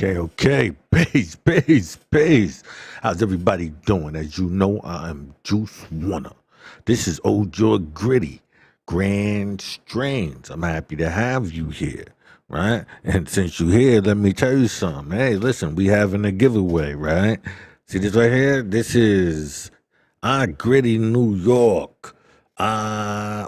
Okay. Peace. How's everybody doing? As you know, I am Juice Warner. This is Old Joy Gritty, Grand Strains. I'm happy to have you here, right? And since you're here, let me tell you something. Hey, listen, we having a giveaway, right? See this right here? This is Gritty New York.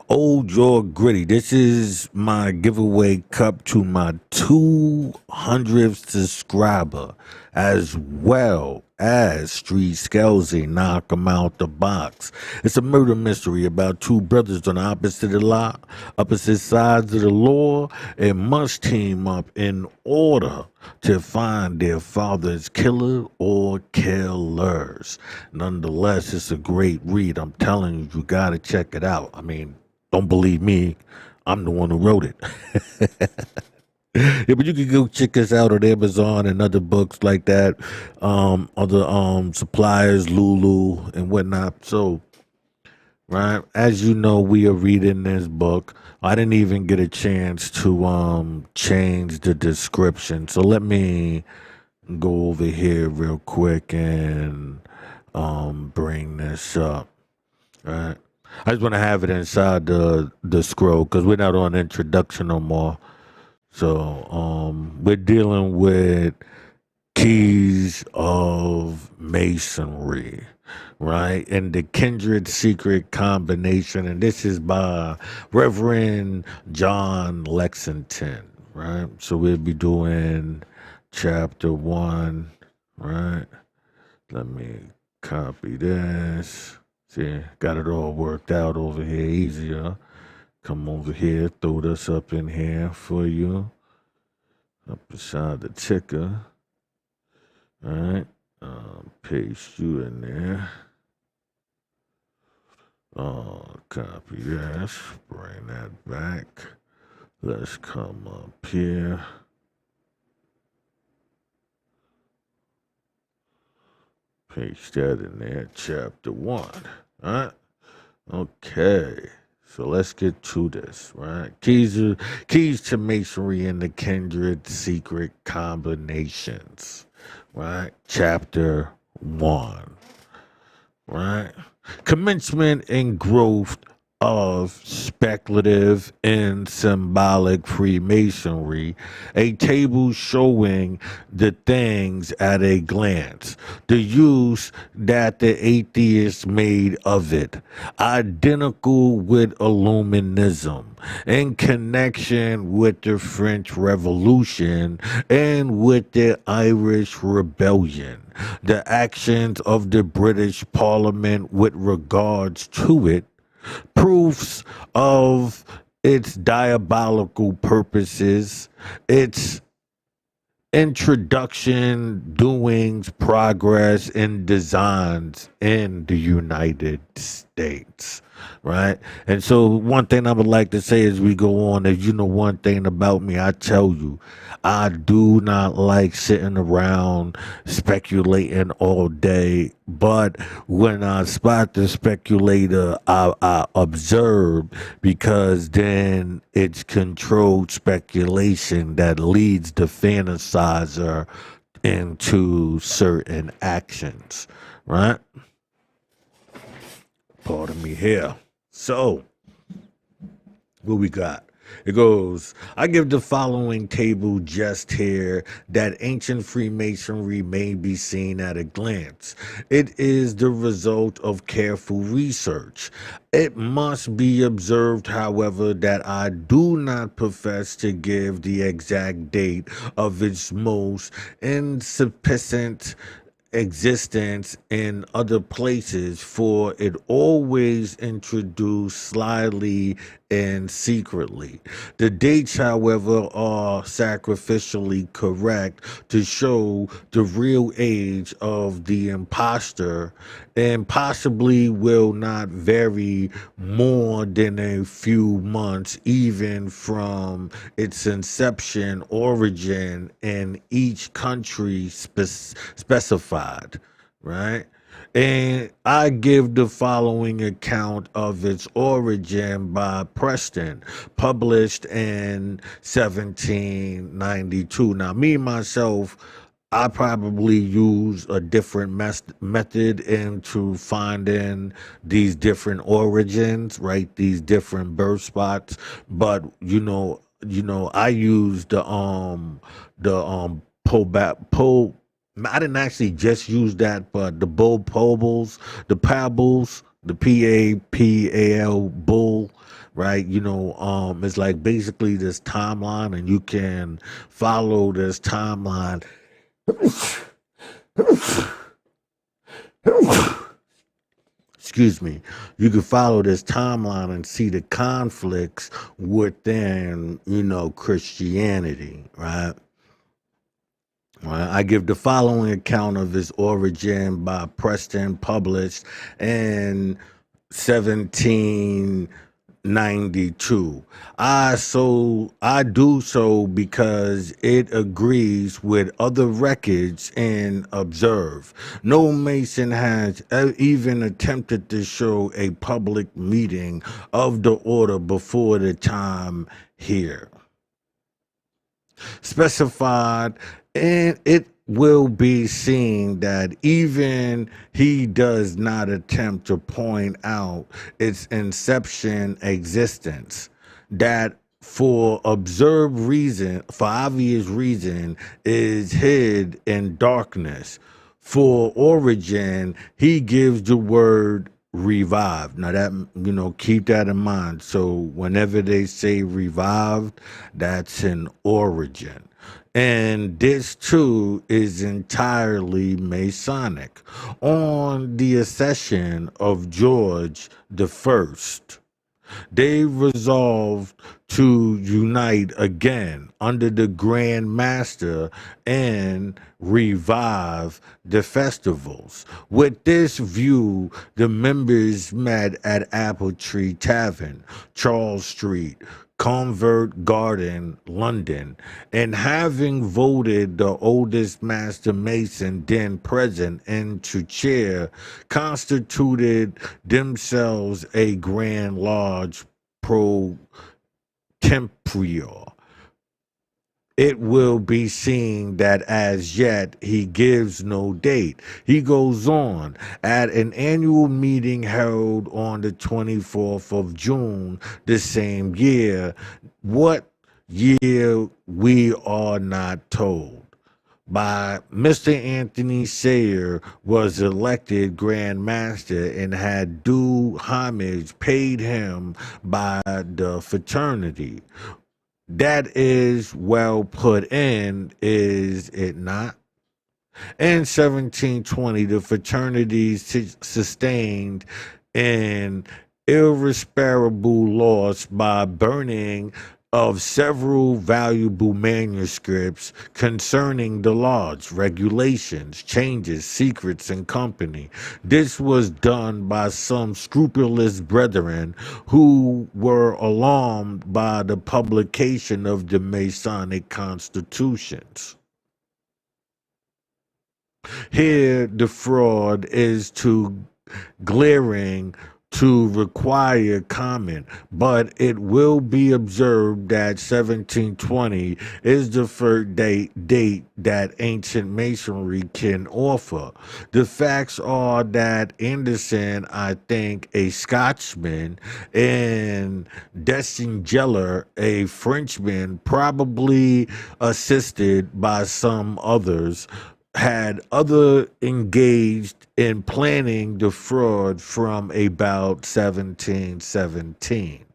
Old Joy Gritty. This is my giveaway cup to my 200th subscriber, as well as Street Scalzi, Knock 'em Out the Box. It's a murder mystery about two brothers on opposite sides of the law, and must team up in order to find their father's killer or killers. Nonetheless, it's a great read. I'm telling you, you gotta check it out. I mean, don't believe me, I'm the one who wrote it. Yeah, but you can go check us out on Amazon and other books like that, other suppliers, Lulu and whatnot. So, right, as you know, we are reading this book. I didn't even get a chance to change the description. So let me go over here real quick and bring this up. Right. I just want to have it inside the scroll because we're not on introduction no more. So we're dealing with keys of masonry, right? And the kindred secret combination. And this is by Reverend John Lexington, right? So we'll be doing chapter 1, right? Let me copy this. See, got it all worked out over here easier. Come over here, throw this up in here for you. Up beside the ticker. All right. Paste you in there. Copy this. Bring that back. Let's come up here. Paste that in there. Chapter 1. All right. Okay. So let's get to this, right? Keys to masonry and the kindred secret combinations, right? Chapter 1, right? Commencement and growth of speculative and symbolic Freemasonry, a table showing the things at a glance, the use that the atheists made of it, identical with illuminism, in connection with the French Revolution and with the Irish Rebellion, the actions of the British Parliament with regards to it, proofs of its diabolical purposes, its introduction, doings, progress, and designs in the United States, right? And so one thing I would like to say as we go on is, you know, one thing about me, I tell you, I do not like sitting around speculating all day, but when I spot the speculator, I observe, because then it's controlled speculation that leads the fantasizer into certain actions, right? Pardon me here. So, what we got? It goes, I give the following table just here that ancient Freemasonry may be seen at a glance. It is the result of careful research. It must be observed, however, that I do not profess to give the exact date of its most insufficient existence in other places, for it always introduced slyly and secretly. The dates, however, are sacrificially correct to show the real age of the impostor, and possibly will not vary more than a few months, even from its inception, origin, and each country specified, right? And I give the following account of its origin by Preston, published in 1792. Now, me, myself, I probably use a different method into finding these different origins, right? These different birth spots. But I use the pole. I didn't actually just use that, but the bull pobles, the pables, the PAPAL bull, right? It's like basically this timeline, and you can follow this timeline. Excuse me. You can follow this timeline and see the conflicts within, Christianity, right? Right. I give the following account of its origin by Preston, published in 1792. I do so because it agrees with other records and observe. No Mason has even attempted to show a public meeting of the order before the time here specified, and it will be seen that even he does not attempt to point out its inception existence, that for obvious reason, is hid in darkness. For origin, he gives the word revived. Now that, keep that in mind. So whenever they say revived, that's an origin. And this too is entirely Masonic. On the accession of George the First, they resolved to unite again under the Grand Master and revive the festivals. With this view, the members met at Apple Tree Tavern, Charles Street, Covent Garden, London, and having voted the oldest Master Mason then present into chair, constituted themselves a Grand Lodge pro tempore. It will be seen that as yet he gives no date. He goes on, at an annual meeting held on the 24th of June the same year. What year we are not told. By Mr. Anthony Sayer was elected Grand Master and had due homage paid him by the fraternity. That is well put in, is it not? In 1720, the fraternity sustained an irreparable loss by burning of several valuable manuscripts concerning the lodge, regulations, changes, secrets, and company. This was done by some scrupulous brethren who were alarmed by the publication of the Masonic constitutions. Here, the fraud is too glaring to require comment, but it will be observed that 1720 is the first date that ancient masonry can offer. The facts are that Anderson, I think, a Scotchman, and Dessingeller, a Frenchman, probably assisted by some others, had other engaged in planning the fraud from about 1717.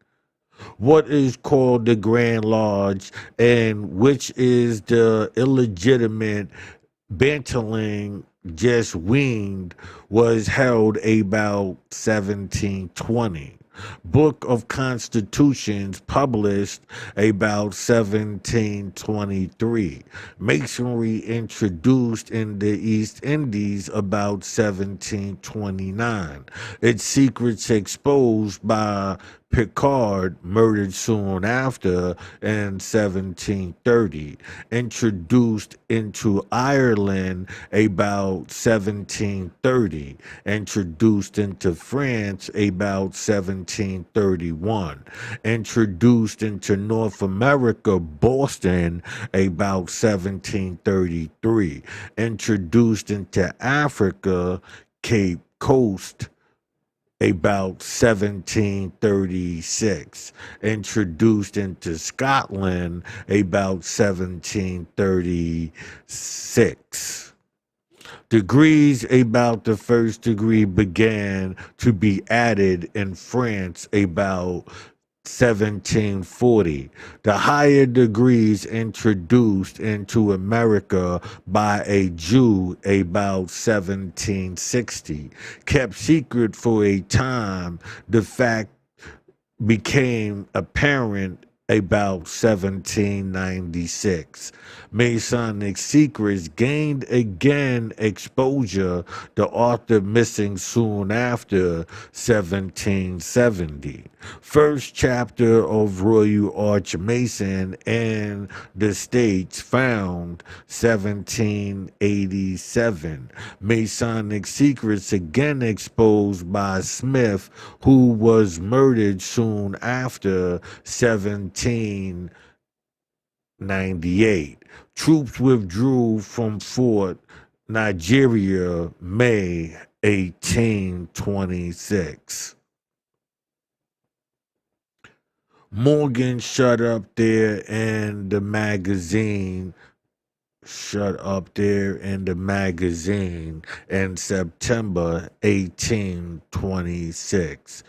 What is called the Grand Lodge, and which is the illegitimate bantling just weaned, was held about 1720. Book of Constitutions published about 1723. Masonry introduced in the East Indies about 1729. Its secrets exposed by Picard, murdered soon after in 1730, introduced into Ireland about 1730, introduced into France about 1731, introduced into North America, Boston, about 1733, introduced into Africa, Cape Coast, about 1736, introduced into Scotland about 1736. Degrees about the first degree began to be added in France about 1740. The higher degrees introduced into America by a Jew about 1760. Kept secret for a time, the fact became apparent about 1796. Masonic secrets gained again exposure, the author missing soon after 1770. First chapter of Royal Archmason in the States found 1787. Masonic secrets again exposed by Smith, who was murdered soon after 1798. Troops withdrew from Fort Nigeria, May 1826. Morgan shut up there in the magazine in September 1826.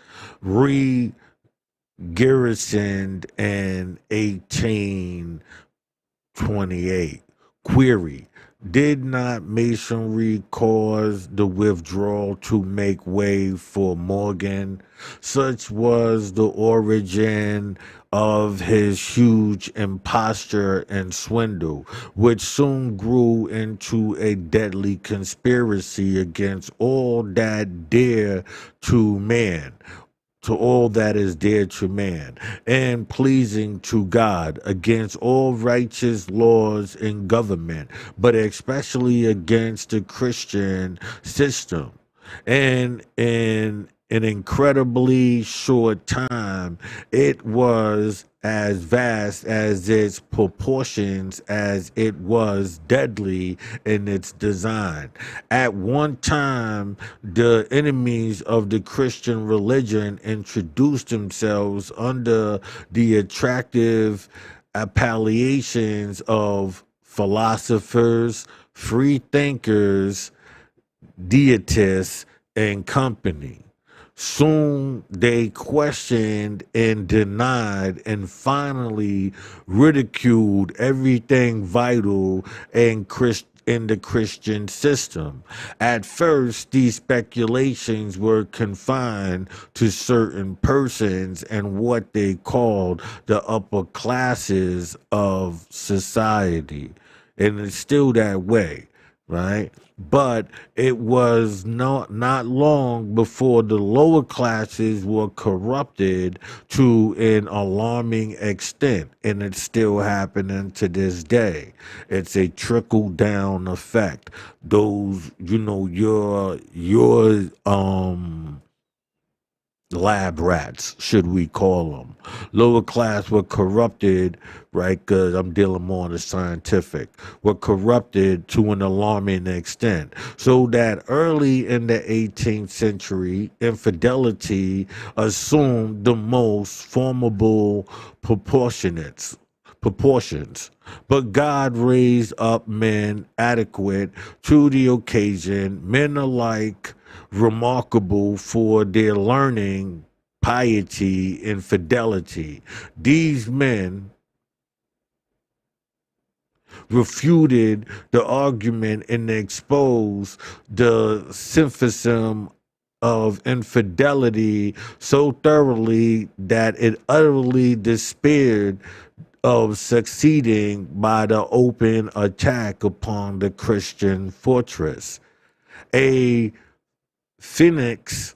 Garrisoned in 1828. Query: did not Masonry cause the withdrawal to make way for Morgan? Such was the origin of his huge imposture and swindle, which soon grew into a deadly conspiracy against all that dare to man. To all that is dear to man, and pleasing to God, against all righteous laws in government, but especially against the Christian system. And in an incredibly short time, it was as vast as its proportions as it was deadly in its design. At one time, the enemies of the Christian religion introduced themselves under the attractive appellations of philosophers, free thinkers, deitists, and company. Soon they questioned and denied and finally ridiculed everything vital in the Christian system. At first, these speculations were confined to certain persons and what they called the upper classes of society. And it's still that way, right? But it was not long before the lower classes were corrupted to an alarming extent, and it's still happening to this day. It's a trickle down effect. Those, your lab rats, should we call them. Lower class were corrupted, right? Because I'm dealing more on the scientific, were corrupted to an alarming extent. So that early in the 18th century, infidelity assumed the most formidable proportions. But God raised up men adequate to the occasion, men alike remarkable for their learning, piety, and fidelity. These men refuted the argument and exposed the symphysm of infidelity so thoroughly that it utterly despaired of succeeding by the open attack upon the Christian fortress. A phalanx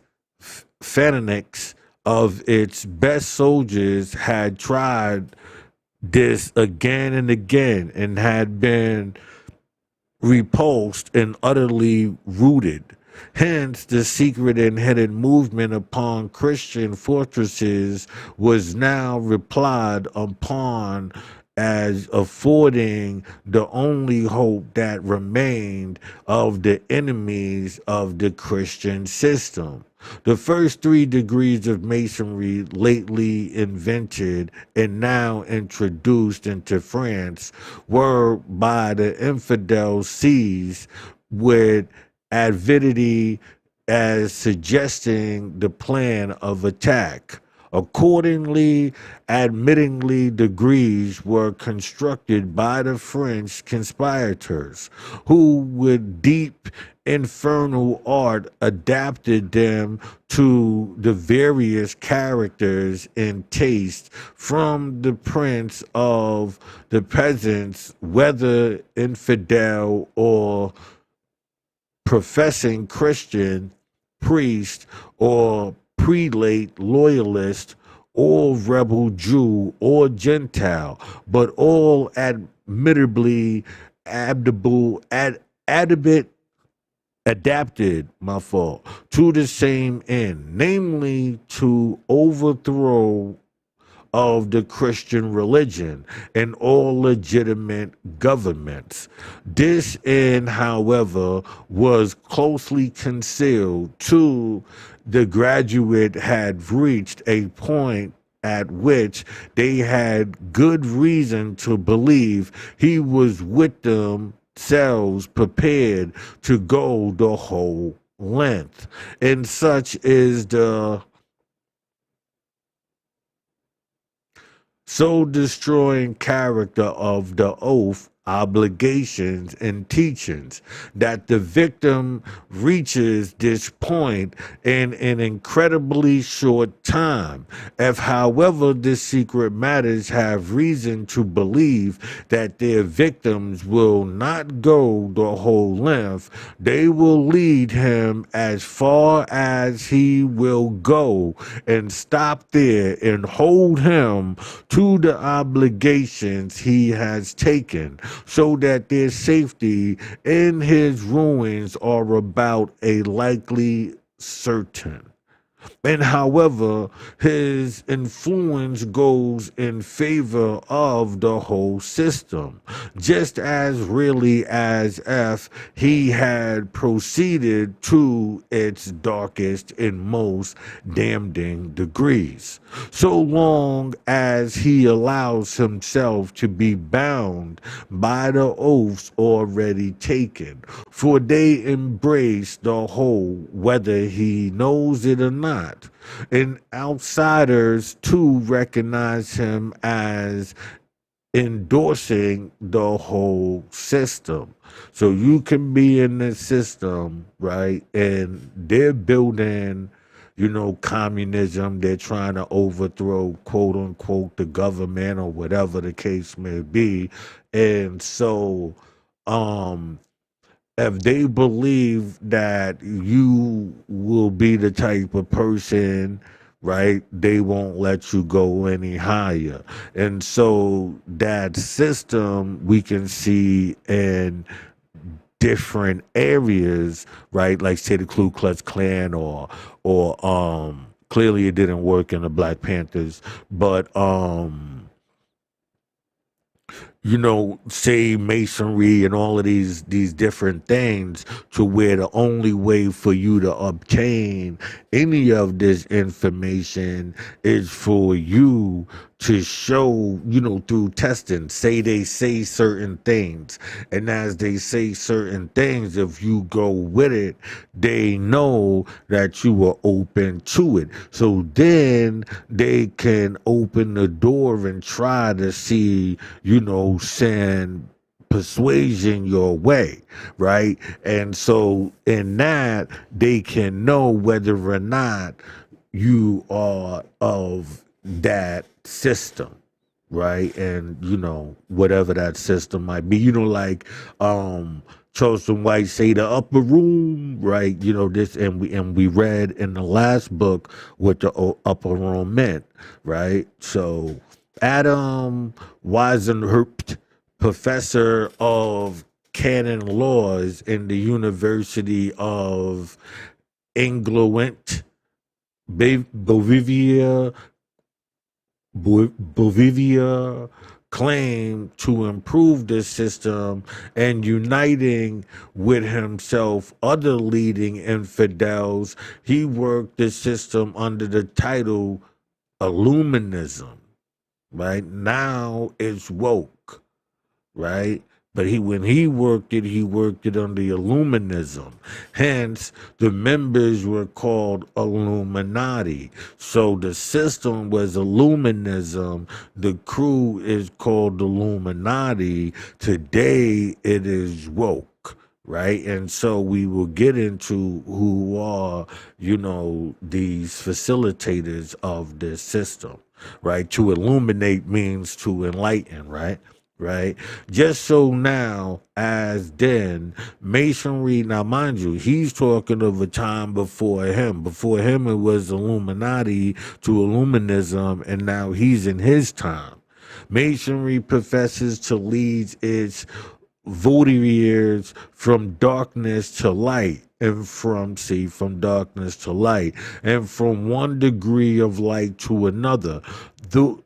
of its best soldiers had tried this again and again and had been repulsed and utterly rooted. Hence, the secret and hidden movement upon Christian fortresses was now replied upon as affording the only hope that remained of the enemies of the Christian system. The first 3 degrees of Masonry, lately invented and now introduced into France, were by the infidels seized with avidity as suggesting the plan of attack. Accordingly, admittingly, degrees were constructed by the French conspirators, who, with deep infernal art, adapted them to the various characters and taste, from the prince of the peasants, whether infidel or professing Christian, priest or prelate loyalist, or rebel Jew or Gentile, but all admittably adapted, to the same end, namely to overthrow of the Christian religion and all legitimate governments. This end, however, was closely concealed till the graduate had reached a point at which they had good reason to believe he was with themselves prepared to go the whole length. And such is the soul destroying character of the oath, obligations, and teachings that the victim reaches this point in an incredibly short time. If, however, the secret matters have reason to believe that their victims will not go the whole length, they will lead him as far as he will go and stop there and hold him to the obligations he has taken, so that their safety in his ruins are about a likely certain. And however, his influence goes in favor of the whole system, just as really as if he had proceeded to its darkest and most damning degrees. So long as he allows himself to be bound by the oaths already taken, for they embrace the whole, whether he knows it or not. And outsiders too recognize him as endorsing the whole system. So you can be in this system, right? And they're building, communism. They're trying to overthrow, quote unquote, the government or whatever the case may be. And so, if they believe that you will be the type of person, right, they won't let you go any higher. And so that system we can see in different areas, right? Like say the Ku Klux Klan or clearly it didn't work in the Black Panthers, but say masonry and all of these different things, to where the only way for you to obtain any of this information is for you to show, through testing. Say they say certain things, and as they say certain things, if you go with it, they know that you are open to it. So then they can open the door and try to see, send persuasion your way, right? And so in that, they can know whether or not you are of that system, right? And whatever that system might be, like Chosen White say the upper room, right? You know this, and we read in the last book what the upper room meant, right? So Adam Weisenhurt, professor of canon laws in the University of England, Bolivia claimed to improve the system and uniting with himself other leading infidels. He worked the system under the title illuminism. Right now it's woke, right? But when he worked it under illuminism. Hence, the members were called Illuminati. So the system was illuminism. The crew is called Illuminati. Today, it is woke, right? And so we will get into who are, these facilitators of this system, right? To illuminate means to enlighten, right? Right? Just so now as then, Masonry, now mind you, he's talking of a time before him. Before him, it was Illuminati to Illuminism, and now he's in his time. Masonry professes to lead its votaries from darkness to light, and from darkness to light, and from one degree of light to another, though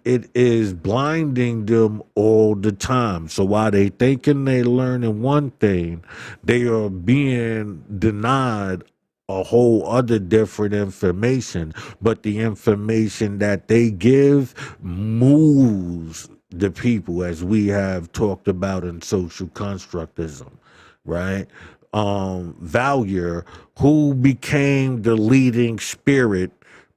it is blinding them all the time. So while they thinking they learning one thing, they are being denied a whole other different information. But the information that they give moves the people, as we have talked about in social constructism, right? Valier, who became the leading spirit,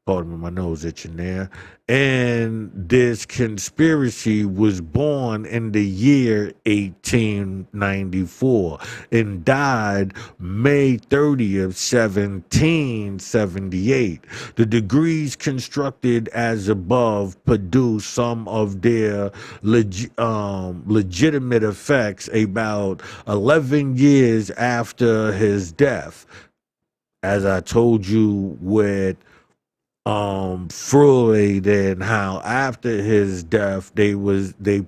pardon me, my nose itching there, and this conspiracy was born in the year 1894 and died May 30th, 1778. The degrees constructed as above produced some of their legitimate effects about 11 years after his death. As I told you with Freud, and how after his death they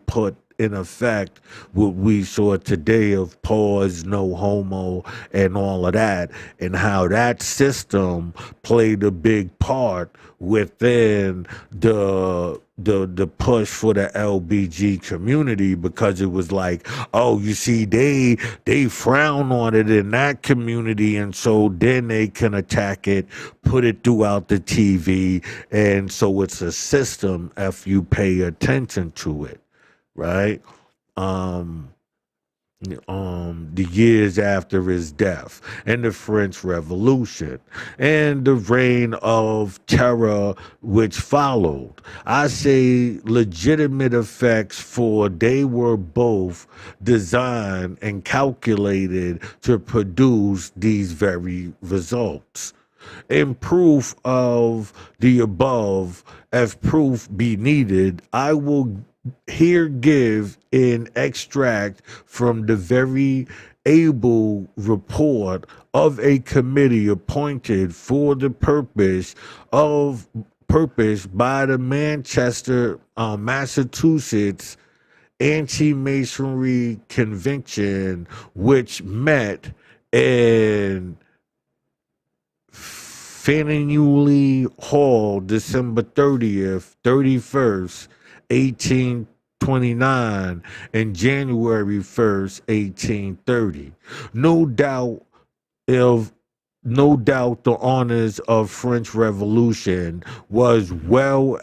put in effect what we saw today of pause, no homo, and all of that, and how that system played a big part within the push for the LBG community, because it was like, oh, you see, they frown on it in that community, and so then they can attack it, put it throughout the TV, and so it's a system if you pay attention to it, right? The years after his death, and the French Revolution, and the reign of terror which followed. I say legitimate effects, for they were both designed and calculated to produce these very results. In proof of the above, if proof be needed, I will here give an extract from the very able report of a committee appointed for the purpose by the Manchester, Massachusetts Anti-Masonry Convention, which met in Faneuil Hall, December 30th, 31st, 1829, and January 1st, 1830. No doubt the honors of French Revolution was well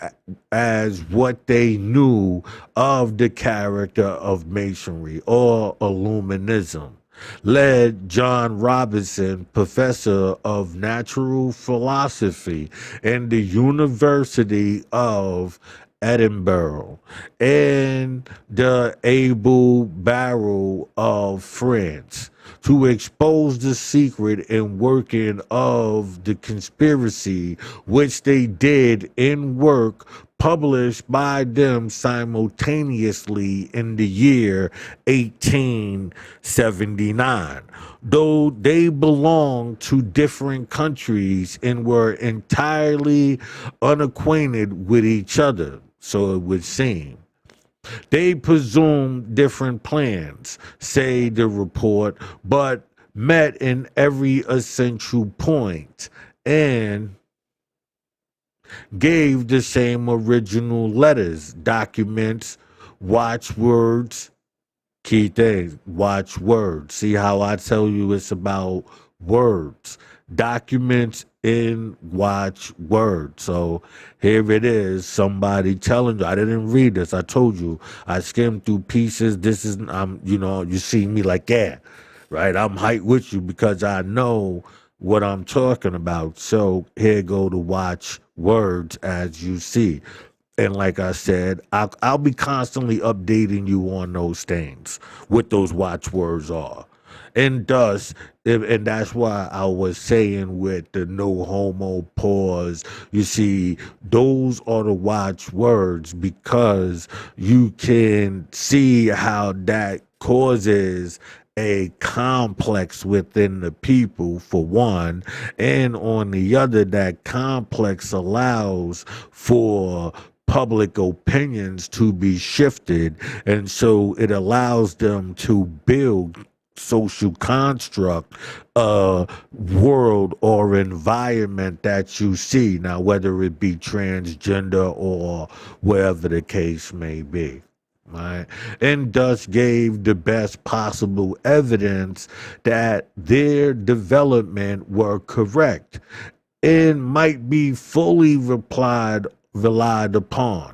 as what they knew of the character of Masonry or Illuminism. Led John Robinson, professor of natural philosophy in the University of Edinburgh, and the able Barrow of France, to expose the secret and working of the conspiracy, which they did in work published by them simultaneously in the year 1879. Though they belonged to different countries and were entirely unacquainted with each other, so it would seem. They presumed different plans, say the report, but met in every essential point and gave the same original letters, documents, watchwords, key things, watchwords. See how I tell you it's about words, documents in watchwords. So here it is, somebody telling you. I didn't read this. I told you. I skimmed through pieces. This is, you see me like, yeah, right? I'm hyped with you because I know what I'm talking about. So here go the watch words as you see. And like I said, I'll be constantly updating you on those things, what those watchwords are. And thus, and that's why I was saying with the no homo pause, you see, those are the watchwords because you can see how that causes a complex within the people, for one, and on the other, that complex allows for public opinions to be shifted, and so it allows them to build social construct, world or environment that you see now, whether it be transgender or wherever the case may be. Right, and thus gave the best possible evidence that their development were correct and might be fully relied upon.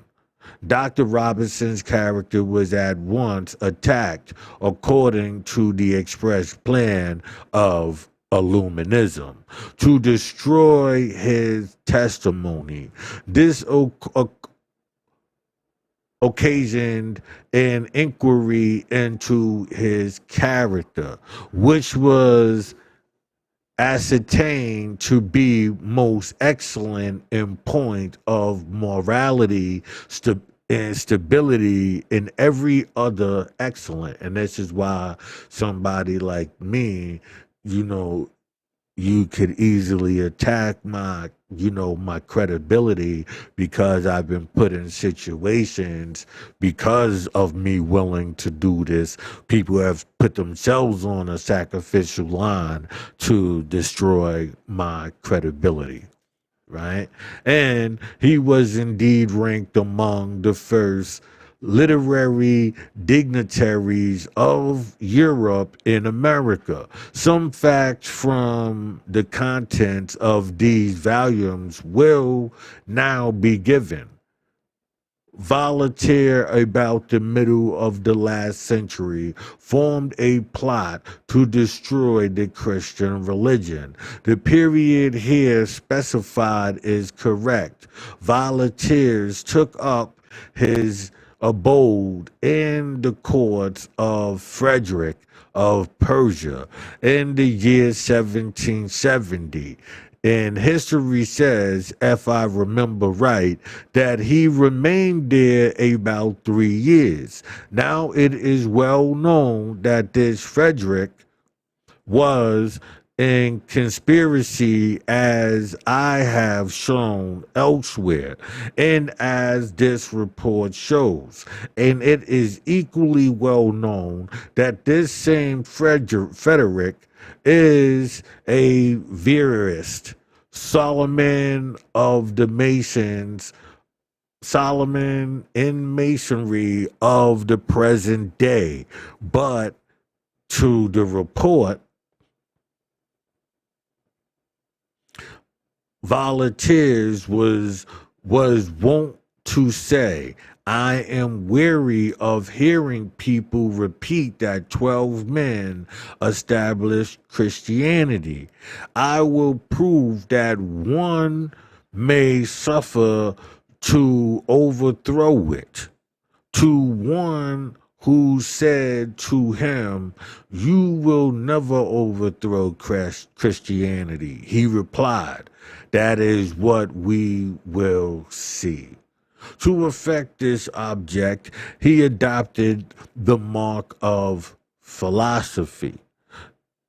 Dr. Robinson's character was at once attacked according to the express plan of illuminism to destroy his testimony. This occasioned an inquiry into his character, which was ascertained to be most excellent in point of morality and stability in every other excellent. And this is why somebody like me, you could easily attack my credibility because I've been put in situations because of me willing to do this. People have put themselves on a sacrificial line to destroy my credibility. Right? And he was indeed ranked among the first literary dignitaries of Europe in America. Some facts from the contents of these volumes will now be given. Voltaire, about the middle of the last century, formed a plot to destroy the Christian religion. The period here specified is correct. Voltaire took up his abode in the courts of Frederick of Persia in the year 1770. And history says, if I remember right, that he remained there about 3 years. Now it is well known that this Frederick was in conspiracy, as I have shown elsewhere, and as this report shows. And it is equally well known that this same Frederick is a Verist, Solomon of the Masons, Solomon in Masonry of the present day. But to the report, Voltaire was wont to say, I am weary of hearing people repeat that 12 men established Christianity. I will prove that one may suffer to overthrow it. To one who said to him, you will never overthrow Christianity, he replied, that is what we will see. To effect this object, he adopted the mark of philosophy.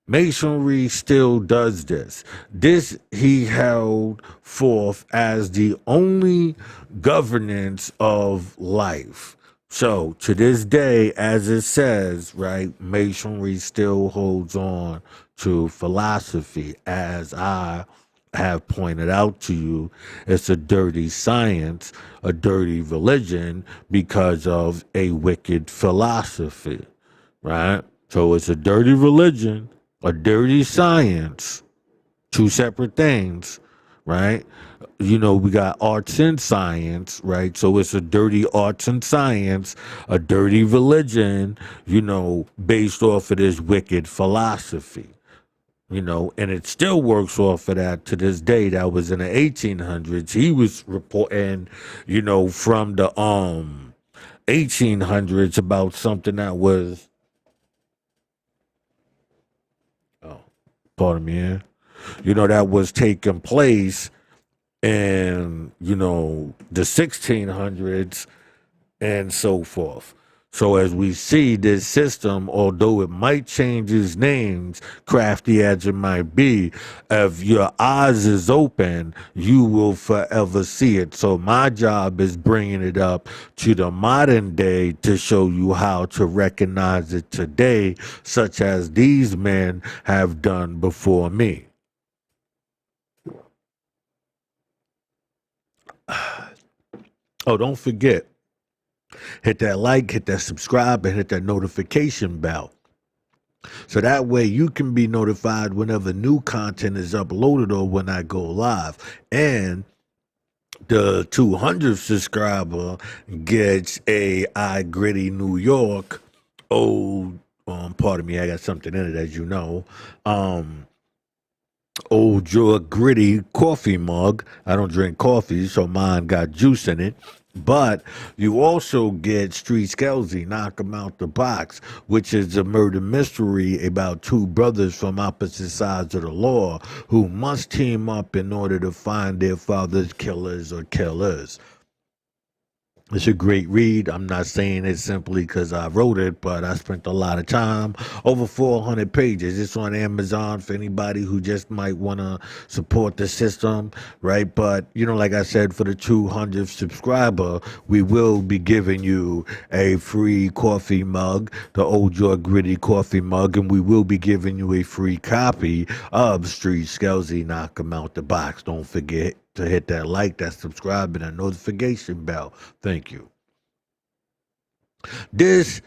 Masonry still does this. This he held forth as the only governance of life. So to this day, as it says, right, Masonry still holds on to philosophy. As I have pointed out to you, it's a dirty science, a dirty religion because of a wicked philosophy, right? So it's a dirty religion, a dirty science, two separate things, right? You know, we got arts and science, right? So it's a dirty arts and science, a dirty religion, you know, based off of this wicked philosophy, you know, and it still works off of that to this day. That was in the 1800s. He was reporting, you know, from the 1800s about something that was, oh, pardon me, yeah, you know, that was taking place in, you know, the 1600s and so forth. So as we see this system, although it might change its names, crafty as it might be, if your eyes is open, you will forever see it. So my job is bringing it up to the modern day to show you how to recognize it today, such as these men have done before me. Oh, don't forget, hit that like, hit that subscribe, and hit that notification bell. So that way you can be notified whenever new content is uploaded or when I go live. And the 200th subscriber gets a I Gritty New York old, pardon me, I got something in it, as you know. Old Joe Gritty coffee mug. I don't drink coffee, so mine got juice in it. But you also get Street Skelzy, Knock 'em Out the Box, which is a murder mystery about two brothers from opposite sides of the law who must team up in order to find their father's killers or killers. It's a great read. I'm not saying it simply because I wrote it, but I spent a lot of time. Over 400 pages. It's on Amazon for anybody who just might want to support the system, right? But, you know, like I said, for the 200th subscriber, we will be giving you a free coffee mug, the Old Joy Gritty coffee mug, and we will be giving you a free copy of Street Skelzy Knock 'em Out the Box. Don't forget to hit that like, that subscribe, and that notification bell. Thank you. This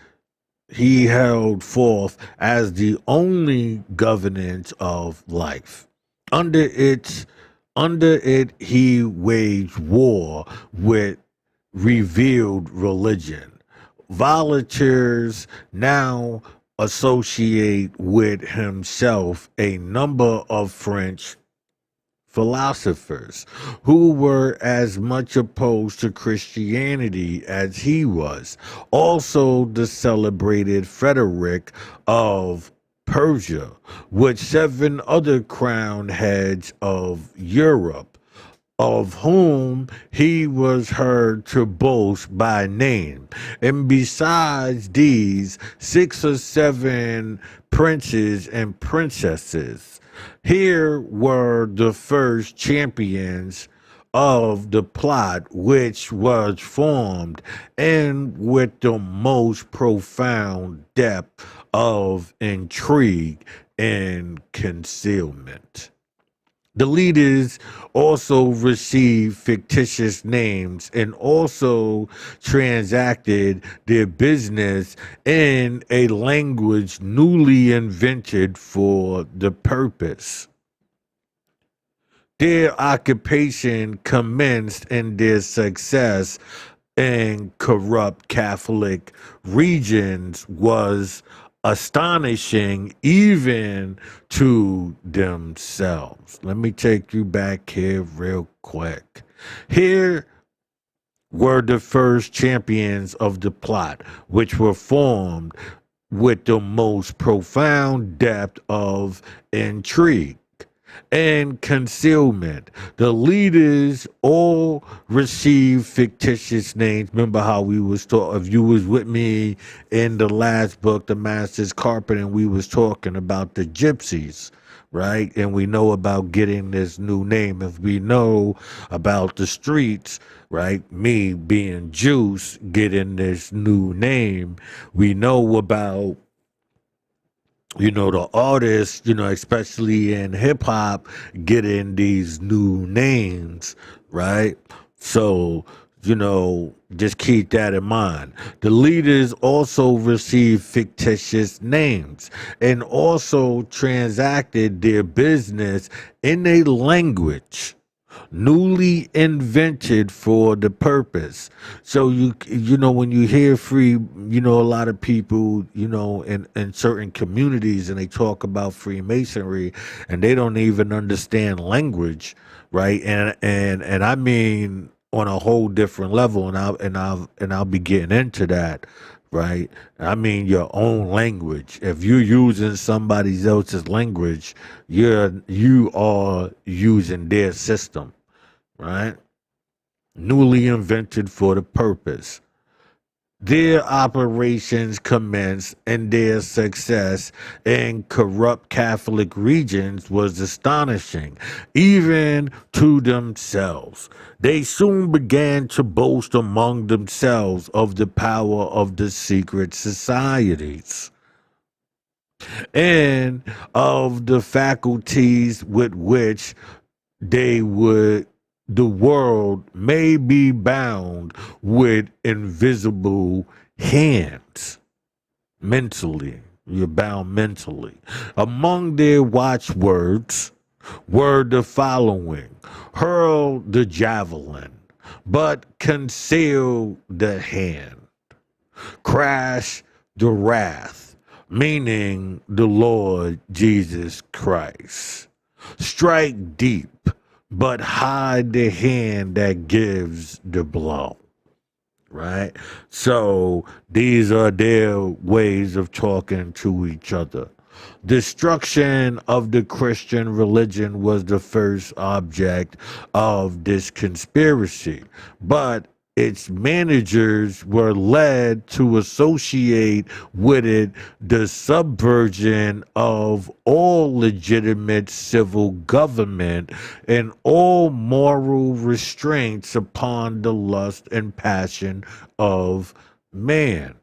he held forth as the only governance of life. Under it, he waged war with revealed religion. Volunteers now associate with himself a number of French philosophers who were as much opposed to Christianity as he was. Also, the celebrated Frederick of Persia, with 7 other crowned heads of Europe, of whom he was heard to boast by name. And besides these, 6 or 7 princes and princesses. Here were the first champions of the plot, which was formed and with the most profound depth of intrigue and concealment. The leaders also received fictitious names and also transacted their business in a language newly invented for the purpose. Their occupation commenced and their success in corrupt Catholic regions was astonishing even to themselves. Let me take you back here real quick. Here were the first champions of the plot, which were formed with the most profound depth of intrigue. and concealment. The leaders all receive fictitious names. Remember how we was talking, if you was with me in the last book, The Master's Carpet, and we was talking about the gypsies, right? And we know about getting this new name. If we know about the streets, right? Me being Juice, getting this new name. We know about, the artists, especially in hip hop, getting these new names, right? So, just keep that in mind. The leaders also received fictitious names and also transacted their business in a language newly invented for the purpose. So when you hear free, a lot of people, in certain communities, and they talk about Freemasonry and they don't even understand language, right? And I mean on a whole different level, and I'll be getting into that. Right? I mean your own language. If you're using somebody else's language, you are using their system, right? Newly invented for the purpose. Their operations commenced and their success in corrupt Catholic regions was astonishing, even to themselves. They soon began to boast among themselves of the power of the secret societies and of the faculties with which they would the world may be bound with invisible hands. Mentally, you're bound mentally. Among their watchwords were the following: hurl the javelin, but conceal the hand. Crash the wrath, meaning the Lord Jesus Christ. Strike deep, but hide the hand that gives the blow. Right? So these are their ways of talking to each other. Destruction of the Christian religion was the first object of this conspiracy, but its managers were led to associate with it the subversion of all legitimate civil government and all moral restraints upon the lust and passion of man.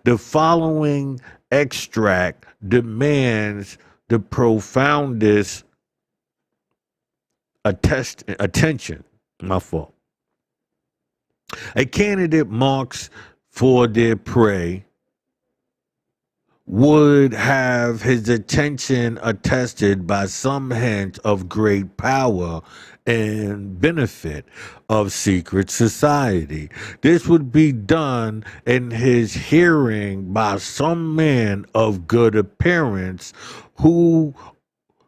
The following extract demands the profoundest attention. My fault. A candidate marks for their prey would have his attention attested by some hint of great power and benefit of secret society. This would be done in his hearing by some man of good appearance who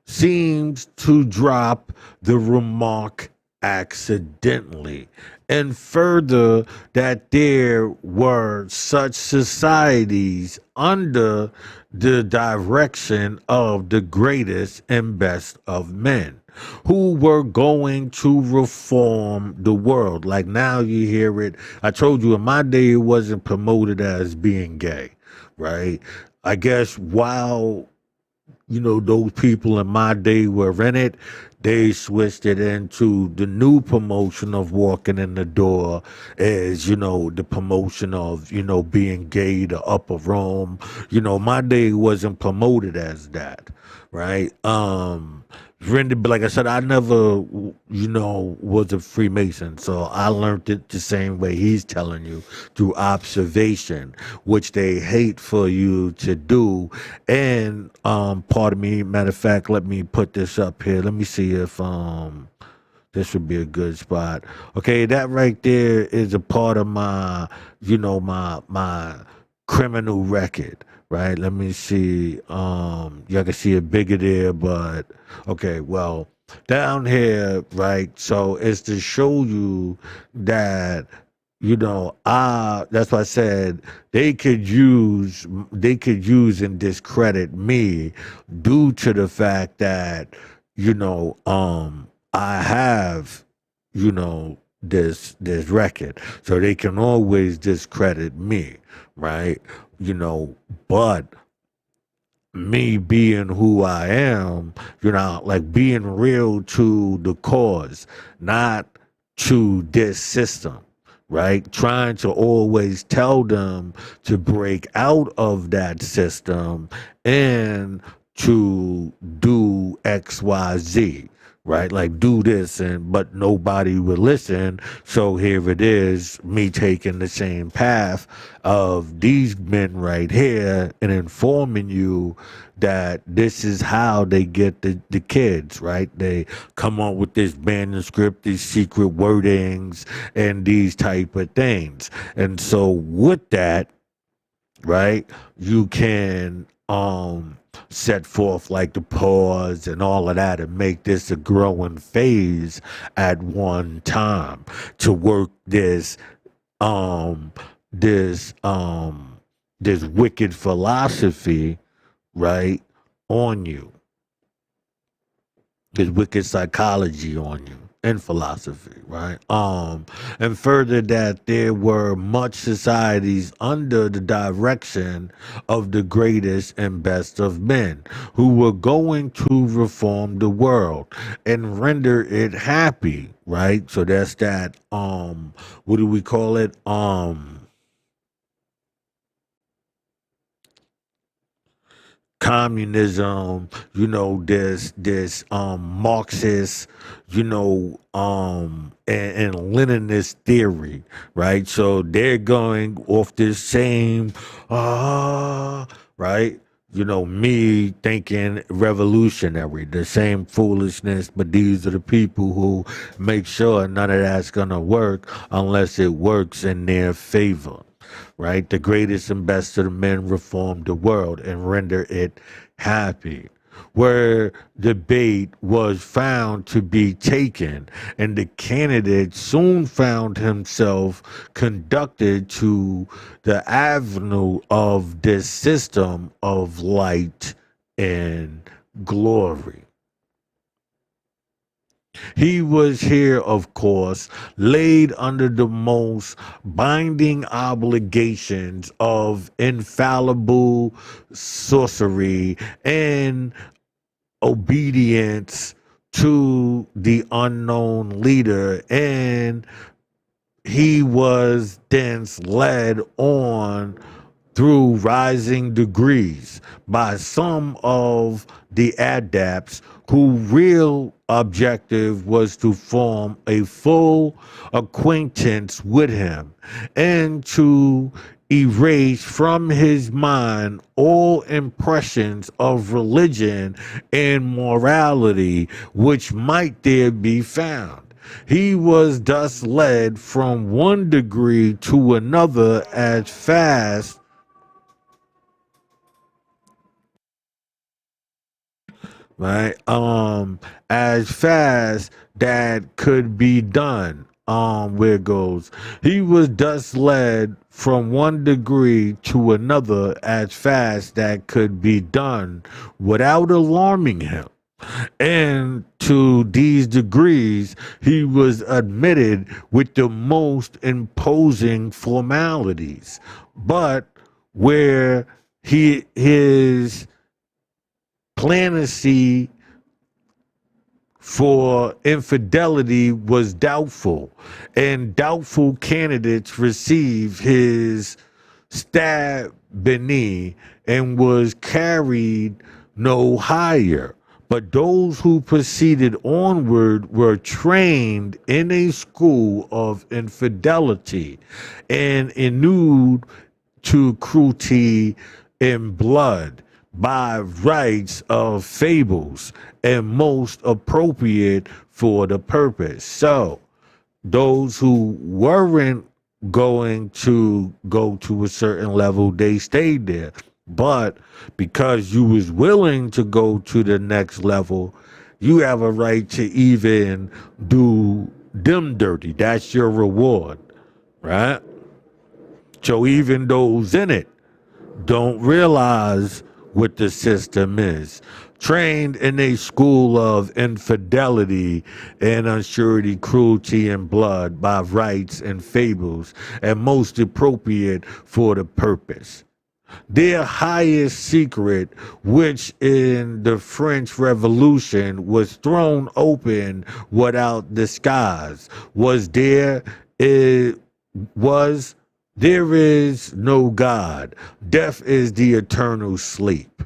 seems to drop the remark accidentally, and further that there were such societies under the direction of the greatest and best of men who were going to reform the world. Like now you hear it. I told you in my day it wasn't promoted as being gay, right? I guess while those people in my day were in it, they switched it into the new promotion of walking in the door as, the promotion of, being gay, the upper room. My day wasn't promoted as that, right? But like I said, I never, was a Freemason. So I learned it the same way he's telling you, through observation, which they hate for you to do. And pardon me, matter of fact, let me put this up here. Let me see if this would be a good spot. Okay, that right there is a part of my, my criminal record. Right, let me see. Y'all can see it bigger there, but okay, well, down here, right? So it's to show you that, that's why I said they could use and discredit me due to the fact that I have, this record. So they can always discredit me, right? But me being who I am, like being real to the cause, not to this system, right? Trying to always tell them to break out of that system and to do XYZ, right? Like do this, but nobody would listen. So here it is, me taking the same path of these men right here and informing you that this is how they get the kids, right? They come up with this manuscript, these secret wordings, and these type of things. And so with that, right, you can set forth like the pause and all of that and make this a growing phase at one time to work um this this wicked philosophy, right, on you, this wicked psychology on you and philosophy, right? And further that there were much societies under the direction of the greatest and best of men who were going to reform the world and render it happy, right? So that's that what do we call it? Communism, this Marxist, and Leninist theory, right? So they're going off this same right? Me thinking revolutionary, the same foolishness, but these are the people who make sure none of that's gonna work unless it works in their favor, right? The greatest and best of the men reformed the world and render it happy. Where debate was found to be taken, and the candidate soon found himself conducted to the avenue of this system of light and glory. He was here, of course, laid under the most binding obligations of infallible sorcery and obedience to the unknown leader, and he was thence led on through rising degrees by some of the adepts whose real objective was to form a full acquaintance with him and to erase from his mind all impressions of religion and morality which might there be found. He was thus led from one degree to another as fast right? As fast that could be done. Where it goes. He was thus led from one degree to another as fast that could be done without alarming him. And to these degrees, he was admitted with the most imposing formalities. But where his clemency for infidelity was doubtful, and doubtful candidates received his stab beneath and was carried no higher. But those who proceeded onward were trained in a school of infidelity and inured to cruelty in blood by rights of fables and most appropriate for the purpose. So those who weren't going to go to a certain level, they stayed there. But because you was willing to go to the next level, you have a right to even do them dirty. That's your reward, right? So even those in it don't realize what the system is. Trained in a school of infidelity and unsurety, cruelty, and blood by rites and fables, and most appropriate for the purpose. Their highest secret, which in the French Revolution was thrown open without disguise, it was there is no God. Death is the eternal sleep.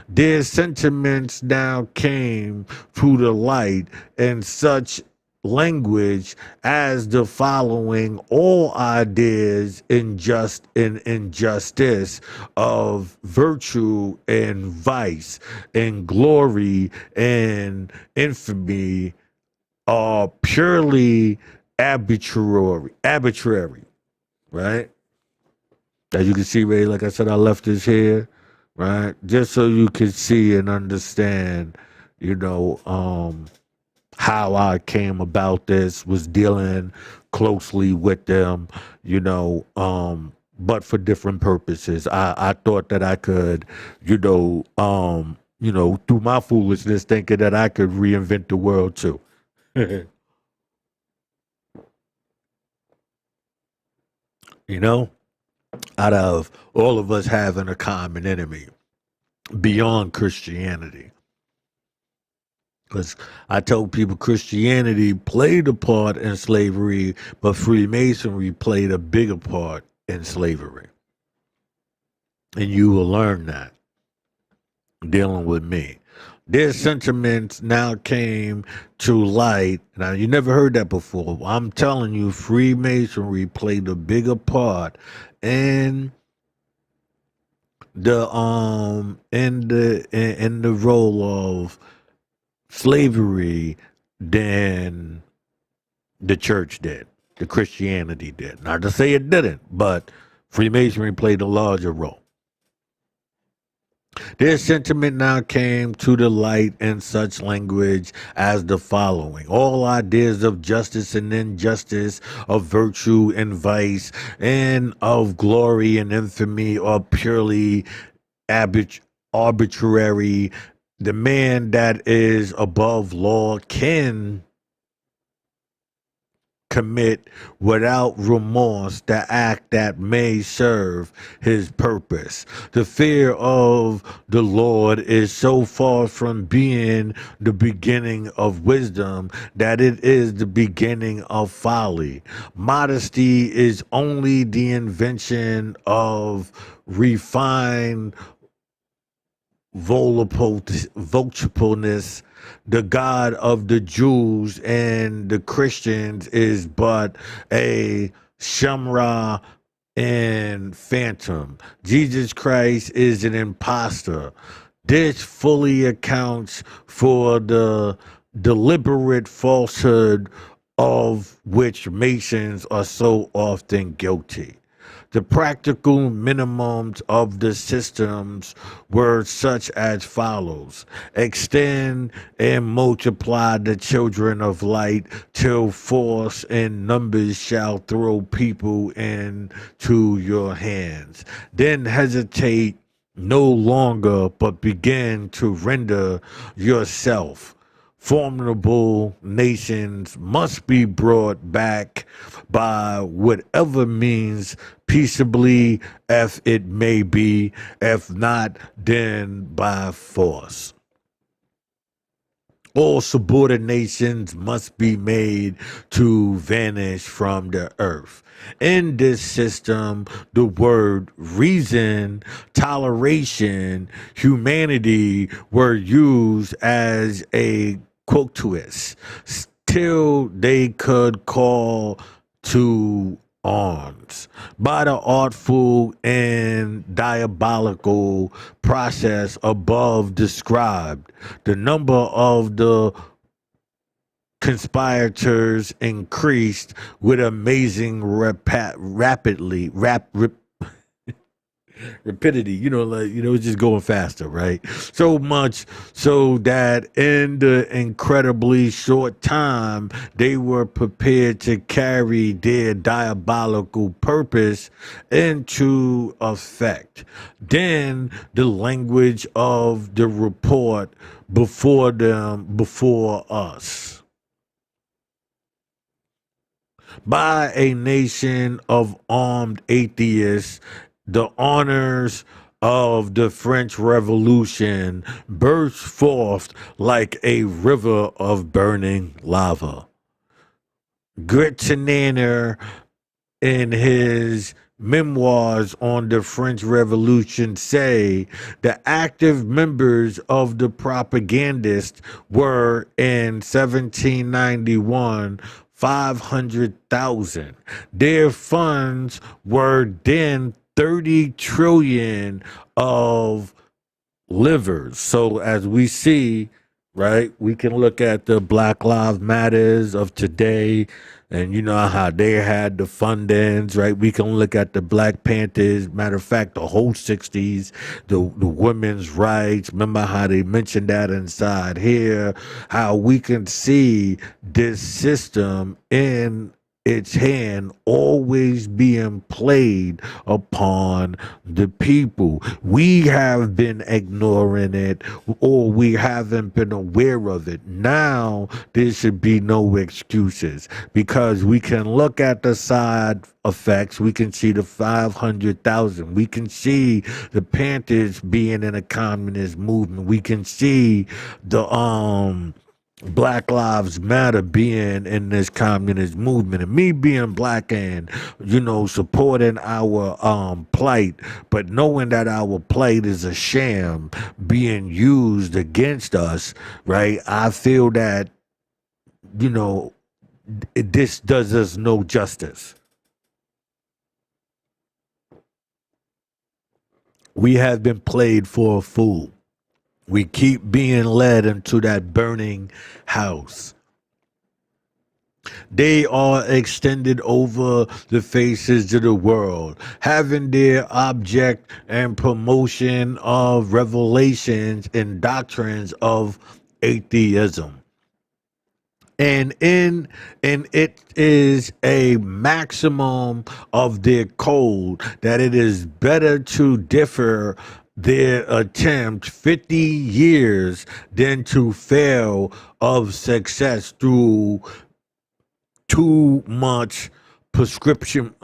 Their sentiments now came through the light in such language as the following: all ideas in injustice, of virtue and vice, and glory and infamy are purely arbitrary, right? As you can see, Ray, like I said, I left this here, right? Just so you can see and understand, how I came about this, was dealing closely with them, but for different purposes. I thought that I could, through my foolishness, thinking that I could reinvent the world too. Out of all of us having a common enemy beyond Christianity. Because I told people Christianity played a part in slavery, but Freemasonry played a bigger part in slavery. And you will learn that dealing with me. Their sentiments now came to light. Now, you never heard that before. I'm telling you, Freemasonry played a bigger part in the role of slavery than the church did, the Christianity did. Not to say it didn't, but Freemasonry played a larger role. Their sentiment now came to the light in such language as the following: all ideas of justice and injustice, of virtue and vice, and of glory and infamy are purely arbitrary. The man that is above law can commit without remorse the act that may serve his purpose. The fear of the Lord is so far from being the beginning of wisdom that it is the beginning of folly. Modesty is only the invention of refined voluptuousness. The God of the Jews and the Christians is but a shamra and phantom. Jesus Christ is an impostor. This fully accounts for the deliberate falsehood of which Masons are so often guilty. The practical minimums of the systems were such as follows: extend and multiply the children of light till force and numbers shall throw people into your hands. Then hesitate no longer, but begin to render yourself. Formidable nations must be brought back by whatever means, peaceably if it may be, if not, then by force. All subordinations must be made to vanish from the earth. In this system, the word reason, toleration, humanity were used as a quotus till they could call to arms. By the artful and diabolical process above described, the number of the conspirators increased with amazing rapidly. rapidity, it's just going faster, right? So much so that in the incredibly short time, they were prepared to carry their diabolical purpose into effect. Then the language of the report before them, before us, by a nation of armed atheists, the honors of the French Revolution burst forth like a river of burning lava. Gretzenaner, in his memoirs on the French Revolution, say the active members of the propagandists were in 1791 500,000. Their funds were then 30 trillion of livers. So as we see, right, we can look at the Black Lives Matters of today, and you know how they had the fundings, right? We can look at the Black Panthers. Matter of fact, the whole 60s, the women's rights. Remember how they mentioned that inside here, how we can see this system in its hand always being played upon the people. We have been ignoring it, or we haven't been aware of it. Now there should be no excuses, because we can look at the side effects. We can see the 500,000. We can see the Panthers being in a communist movement. We can see the Black Lives Matter being in this communist movement, and me being black and supporting our plight, but knowing that our plight is a sham being used against us, right? I feel that this does us no justice. We have been played for a fool. We keep being led into that burning house. They are extended over the faces of the world, having their object and promotion of revelations and doctrines of atheism. And it is a maximum of their code that it is better to differ their attempt 50 years than to fail of success through too much perception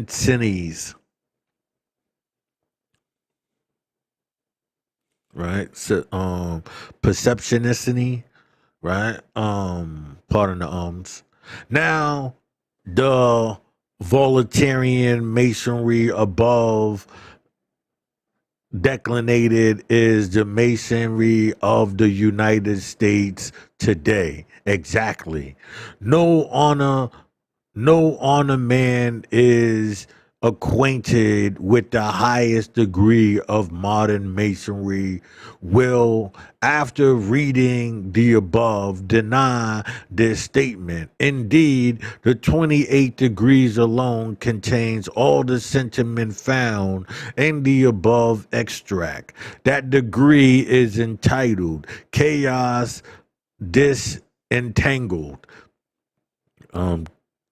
cities. Right? So perceptionicity, right? Pardon the ums. Now the Volunitarian Masonry above declinated is the Masonry of the United States today. Exactly. No honor man is acquainted with the highest degree of modern masonry will, after reading the above, deny this statement. Indeed, the 28 degrees alone contains all the sentiment found in the above extract. That degree is entitled Chaos Disentangled,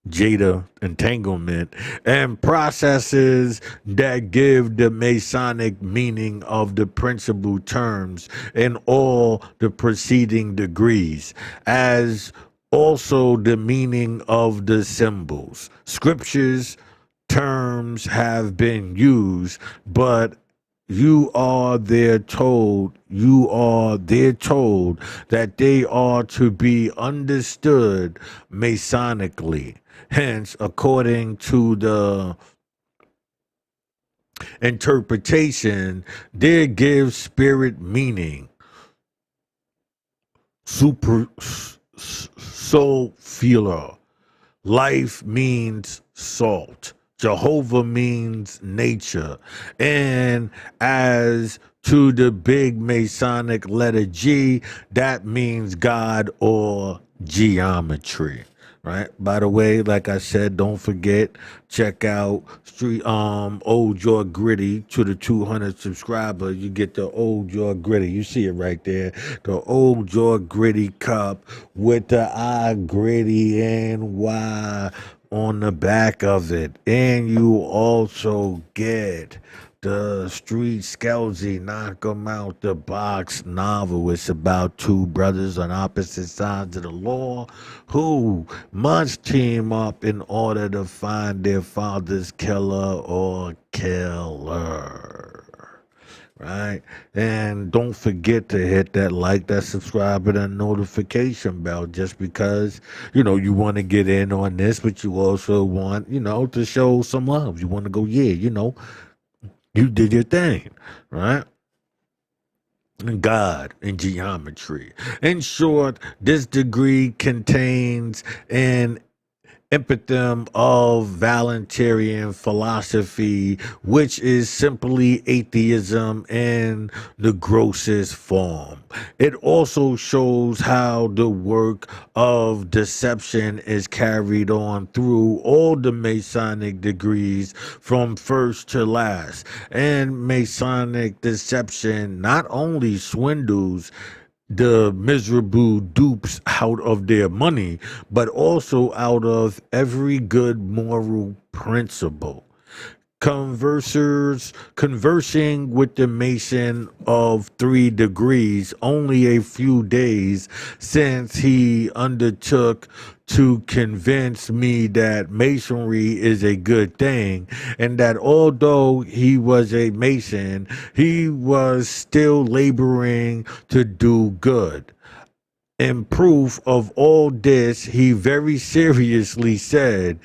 Jada entanglement, and processes that give the Masonic meaning of the principal terms in all the preceding degrees, as also the meaning of the symbols. Scriptures terms have been used, but you are there told that they are to be understood Masonically. Hence, according to the interpretation, there gives spirit meaning. Soul feeler. Life means salt. Jehovah means nature. And as to the big Masonic letter G, that means God or geometry. right? By the way, like I said, don't forget, check out Street Old Jaw Gritty to the 200 subscribers. You get the Old Jaw Gritty. You see it right there. The Old Jaw Gritty cup with the I Gritty and Y on the back of it. And you also get the Street Scousy Knock 'em Out the Box novel. It's about two brothers on opposite sides of the law who must team up in order to find their father's killer or killer. Right? And don't forget to hit that like, that subscribe, and that notification bell, just because, you want to get in on this, but you also want, to show some love. You want to go, yeah, you did your thing, right? God in geometry. In short, this degree contains an epitome of Valentinian philosophy, which is simply atheism in the grossest form. It also shows how the work of deception is carried on through all the Masonic degrees from first to last. And Masonic deception not only swindles the miserable dupes out of their money, but also out of every good moral principle. Conversing with the Mason of 3 degrees only a few days since he undertook to convince me that Masonry is a good thing, and that although he was a Mason, he was still laboring to do good. In proof of all this, he very seriously said,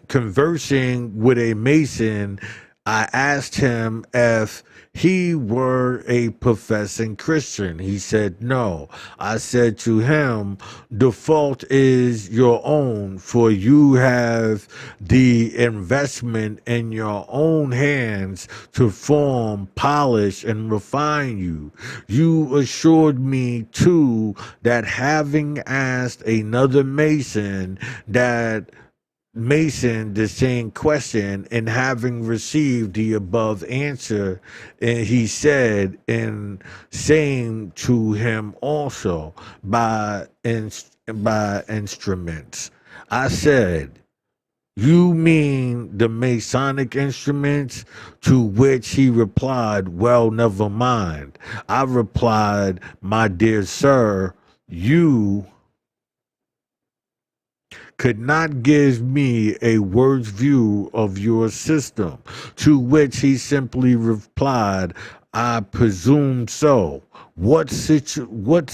conversing with a Mason, I asked him if he were a professing Christian. He said no. I said to him, the fault is your own, for you have the investment in your own hands to form, polish, and refine you. You assured me too that having asked another Mason the same question, and having received the above answer, and he said, and same to him also by instruments. I said, you mean the Masonic instruments? To which he replied, well, never mind. I replied, my dear sir, you could not give me a word's view of your system. To which he simply replied, I presume so. What substitutes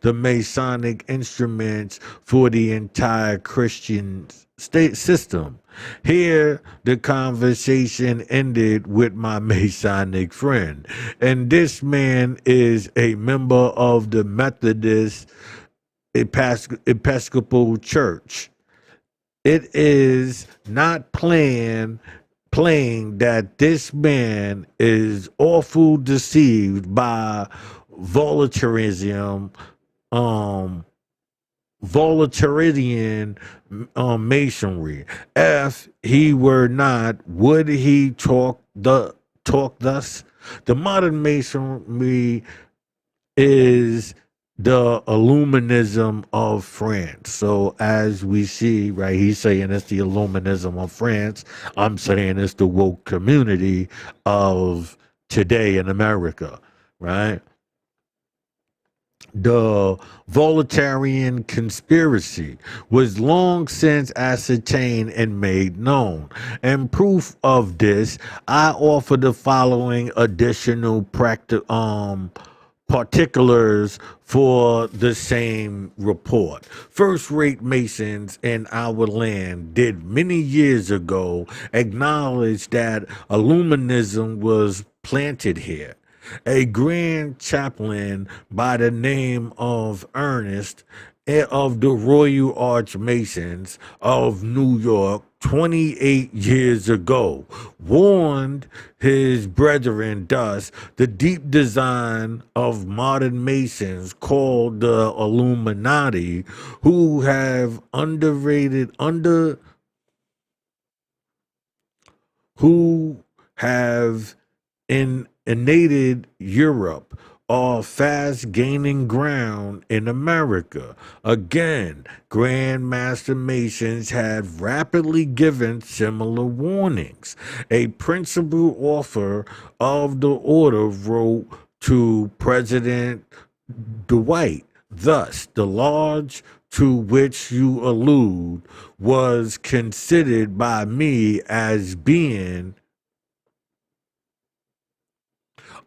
the Masonic instruments for the entire Christian state system? Here, the conversation ended with my Masonic friend. And this man is a member of the Methodist Episcopal Church. It is not plain that this man is awful deceived by voluntarism, Voluntarism, Masonry. If he were not, would he talk thus? The modern Masonry is the illuminism of France. So as we see, right, he's saying it's the illuminism of France. I'm saying it's the woke community of today in America, right? The Voluntarying conspiracy was long since ascertained and made known. And proof of this, I offer the following additional particulars for the same report. First-rate Masons in our land did many years ago acknowledge that illuminism was planted here. A grand chaplain by the name of Ernest of the Royal Archmasons of New York 28 years ago, warned his brethren thus the deep design of modern Masons called the Illuminati, who have who have invaded Europe, are fast gaining ground in America. Again, Grand Master Masons have rapidly given similar warnings. A principal author of the order wrote to President Dwight, thus, the lodge to which you allude was considered by me as being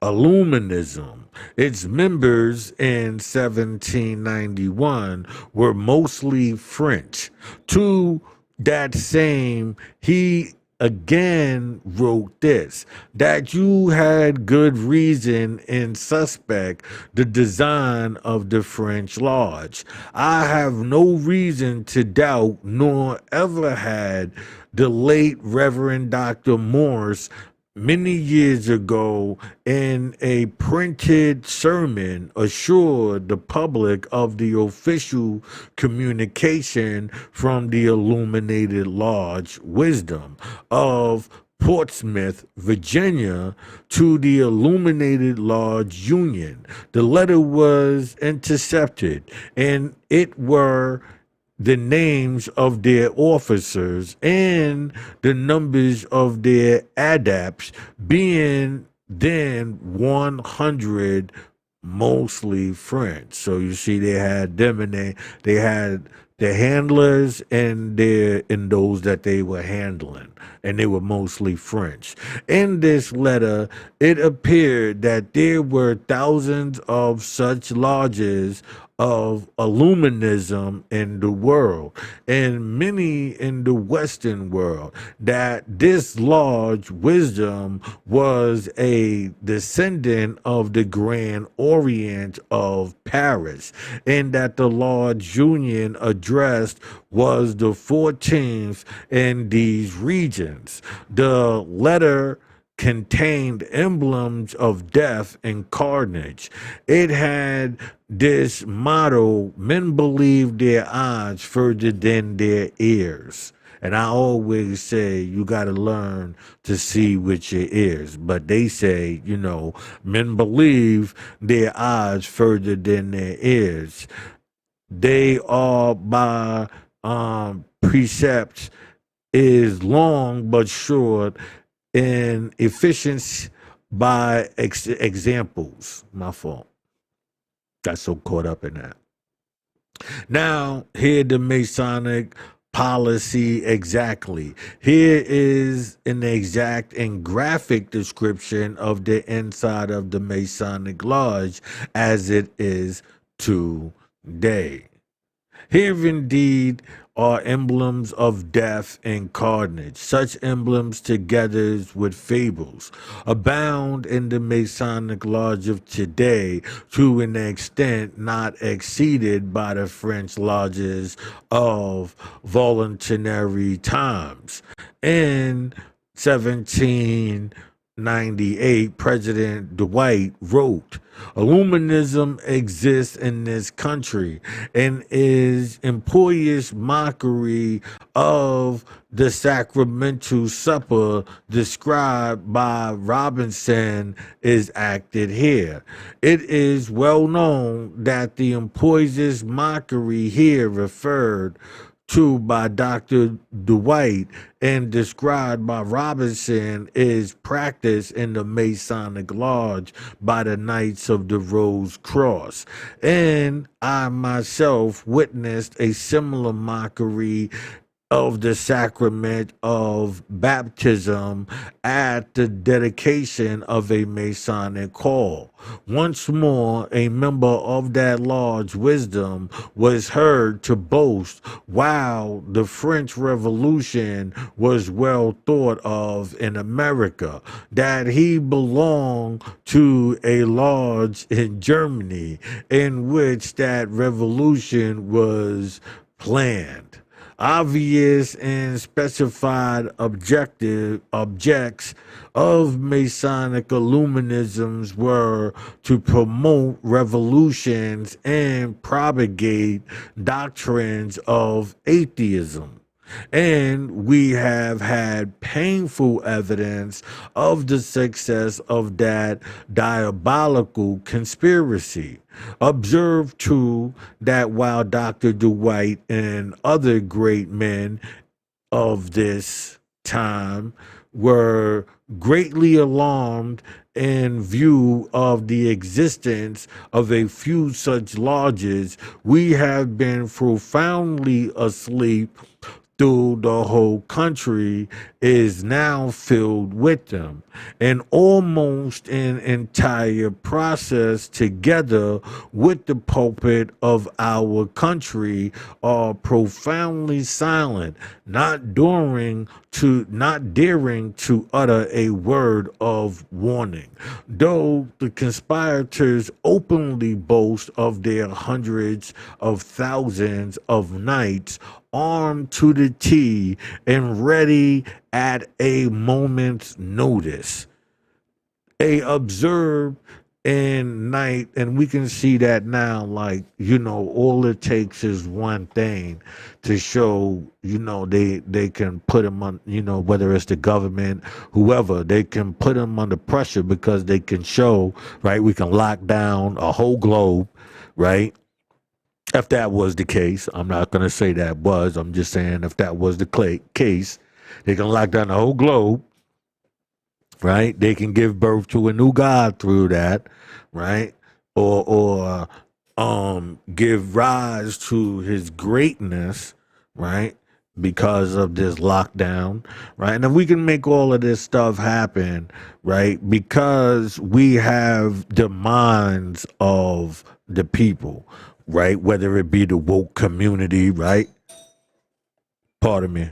illuminism. Its members in 1791 were mostly French. To that same, he again wrote this, that you had good reason in suspect the design of the French lodge. I have no reason to doubt, nor ever had the late Reverend Dr. Morse many years ago in a printed sermon assured the public of the official communication from the Illuminated Lodge Wisdom of Portsmouth, Virginia, to the Illuminated Lodge Union. The letter was intercepted, and it were the names of their officers and the numbers of their adepts, being then 100, mostly French. So you see, they had them, and they had the handlers and those that they were handling, and they were mostly French. In this letter, it appeared that there were thousands of such lodges of illuminism in the world, and many in the Western world, that this lodge Wisdom was a descendant of the Grand Orient of Paris, and that the Lodge Union addressed was the 14th in these regions. The letter contained emblems of death and carnage. It had this motto, men believe their eyes further than their ears. And I always say you got to learn to see with your ears. But they say, men believe their eyes further than their ears. They are by precepts is long but short, and efficiency by examples. My fault. Got so caught up in that. Now, here the Masonic policy exactly. Here is an exact and graphic description of the inside of the Masonic Lodge as it is today. Here indeed are emblems of death and carnage. Such emblems, together with fables, abound in the Masonic Lodge of today to an extent not exceeded by the French lodges of voluntary times. In 1798, President Dwight wrote, illuminism exists in this country and is impious mockery of the sacramental supper described by Robinson is acted here. It is well known that the impious mockery here referred to by Dr. Dwight and described by Robinson is practiced in the Masonic Lodge by the Knights of the Rose Cross. And I myself witnessed a similar mockery of the sacrament of baptism at the dedication of a Masonic call. Once more, a member of that large wisdom was heard to boast, while the French Revolution was well thought of in America, that he belonged to a lodge in Germany in which that revolution was planned. Obvious and specified objects of Masonic illuminisms were to promote revolutions and propagate doctrines of atheism. And we have had painful evidence of the success of that diabolical conspiracy. Observe, too, that while Dr. Dwight and other great men of this time were greatly alarmed in view of the existence of a few such lodges, we have been profoundly asleep through the whole country is now filled with them. And almost an entire process together with the pulpit of our country are profoundly silent, not daring to utter a word of warning. Though the conspirators openly boast of their hundreds of thousands of knights armed to the T and ready at a moment's notice. They observe in night, and we can see that now, like, all it takes is one thing to show, they can put them on, whether it's the government, whoever, they can put them under pressure because they can show, right? We can lock down a whole globe, right? If that was the case, I'm not going to say that was. I'm just saying if that was the case, they can lock down the whole globe, right? They can give birth to a new God through that, right? Or give rise to his greatness, right? Because of this lockdown, right? And if we can make all of this stuff happen, right? Because we have the minds of the people, right? Whether it be the woke community, right? Pardon me.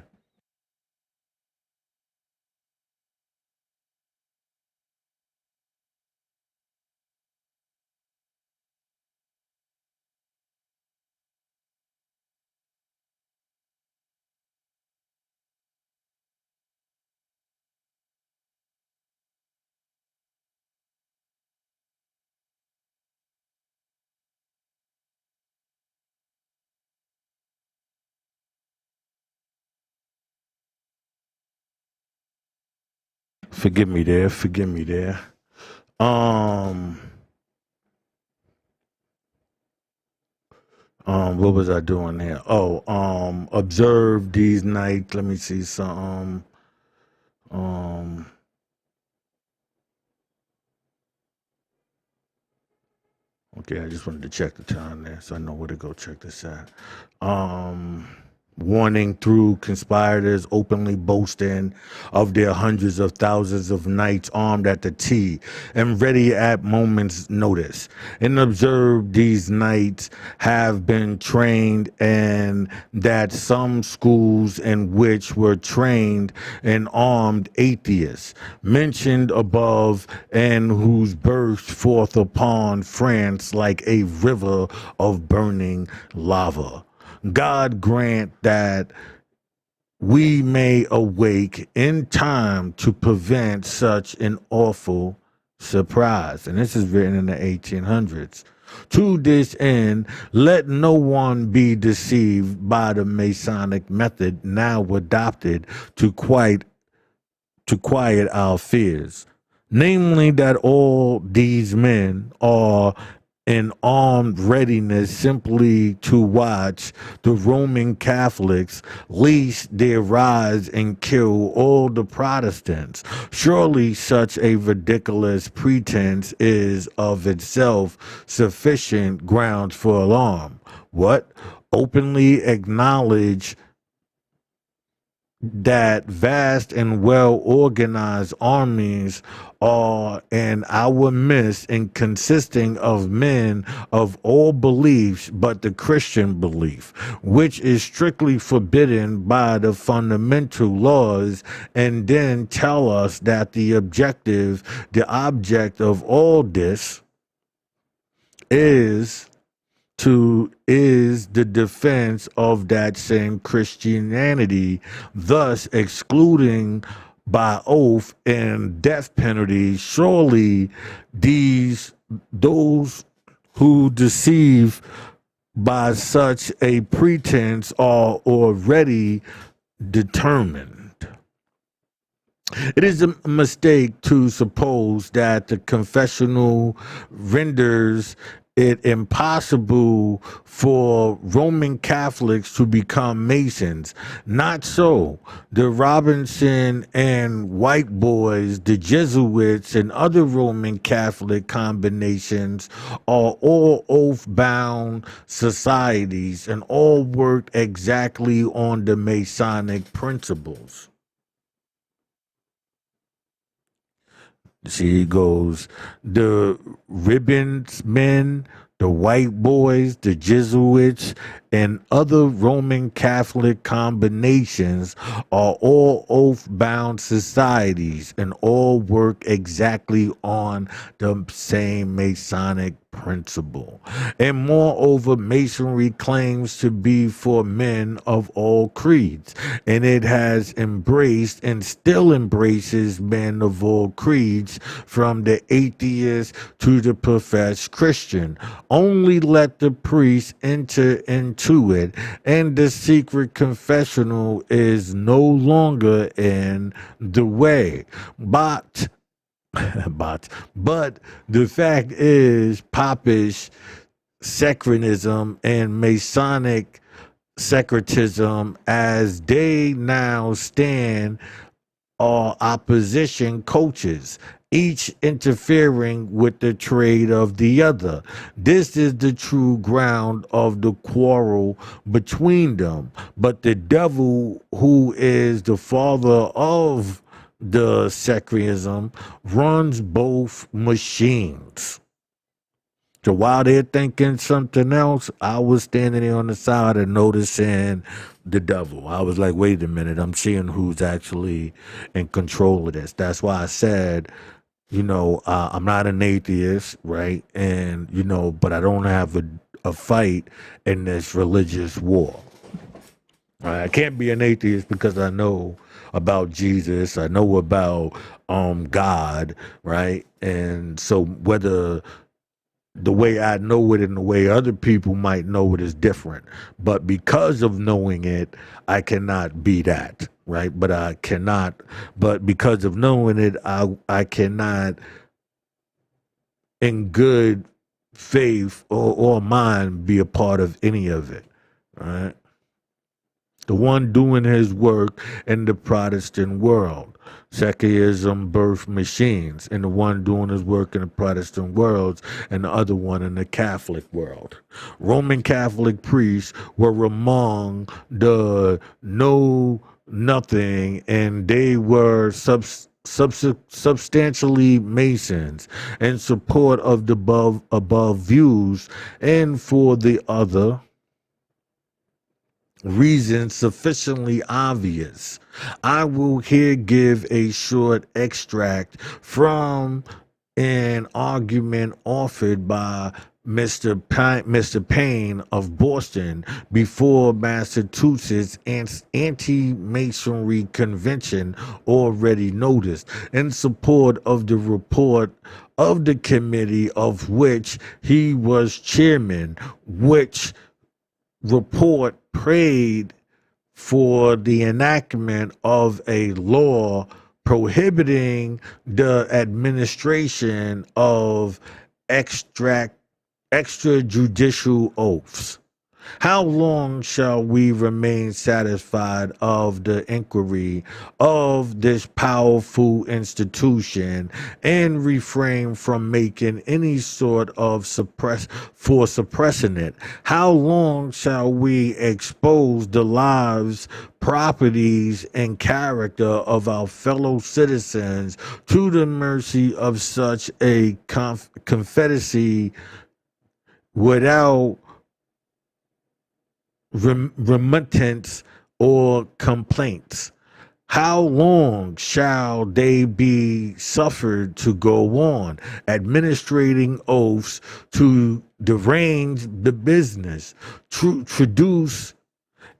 Forgive me there. Forgive me there. Um, what was I doing here? Oh, observe these nights. Let me see some. Um, okay, I just wanted to check the time there, so I know where to go check this out. Um, Warning through conspirators openly boasting of their hundreds of thousands of knights armed at the T and ready at moment's notice. And observe these knights have been trained, and that some schools in which were trained and armed atheists mentioned above, and whose burst forth upon France like a river of burning lava. God grant that we may awake in time to prevent such an awful surprise. And this is written in the 1800s. To this end, let no one be deceived by the Masonic method now adopted to quiet our fears, namely that all these men are in armed readiness simply to watch the Roman Catholics lest they rise and kill all the Protestants. Surely such a ridiculous pretense is of itself sufficient grounds for alarm. What? Openly acknowledge that vast and well-organized armies are in our midst and consisting of men of all beliefs but the Christian belief, which is strictly forbidden by the fundamental laws, and then tell us that the object of all this is the defense of that same Christianity, thus excluding by oath and death penalty. Surely those who deceive by such a pretense are already determined. It is a mistake to suppose that the confessional renders it impossible for Roman Catholics to become Masons. Not so. The Robinson and White Boys, the Jesuits, and other Roman Catholic combinations are all oath-bound societies and all work exactly on the Masonic principles. See, it goes the ribbons men, the white boys, the Jesuits, and other Roman Catholic combinations are all oath-bound societies and all work exactly on the same Masonic principle. And moreover, Masonry claims to be for men of all creeds, and it has embraced and still embraces men of all creeds, from the atheist to the professed Christian. Only let the priest enter into it, and the secret confessional is no longer in the way. But the fact is, Popish secretism and Masonic secretism, as they now stand, are opposition coaches, each interfering with the trade of the other. This is the true ground of the quarrel between them. But the devil, who is the father of the secretism, runs both machines. So while they're thinking something else, I was standing there on the side and noticing the devil. I was like, wait a minute, I'm seeing who's actually in control of this. That's why I said, I'm not an atheist, right? And, but I don't have a fight in this religious war. Right? I can't be an atheist because I know about Jesus. I know about God, right? And so whether the way I know it and the way other people might know it is different. But because of knowing it, I cannot be that, right? But because of knowing it, I cannot, in good faith or mind, be a part of any of it, right? The one doing his work in the Protestant world. Secularism birth machines, and the one doing his work in the Protestant worlds, and the other one in the Catholic world. Roman Catholic priests were among the know nothing, and they were substantially Masons in support of the above views, and for the other reasons sufficiently obvious. I will here give a short extract from an argument offered by Mr. Payne of Boston before Massachusetts anti-Masonry convention, already noticed, in support of the report of the committee of which he was chairman, which report prayed for the enactment of a law prohibiting the administration of extrajudicial oaths. How long shall we remain satisfied of the inquiry of this powerful institution and refrain from making any sort of suppressing it? How long shall we expose the lives, properties, and character of our fellow citizens to the mercy of such a confederacy without remittance or complaints? How long shall they be suffered to go on, administrating oaths to derange the business, traduce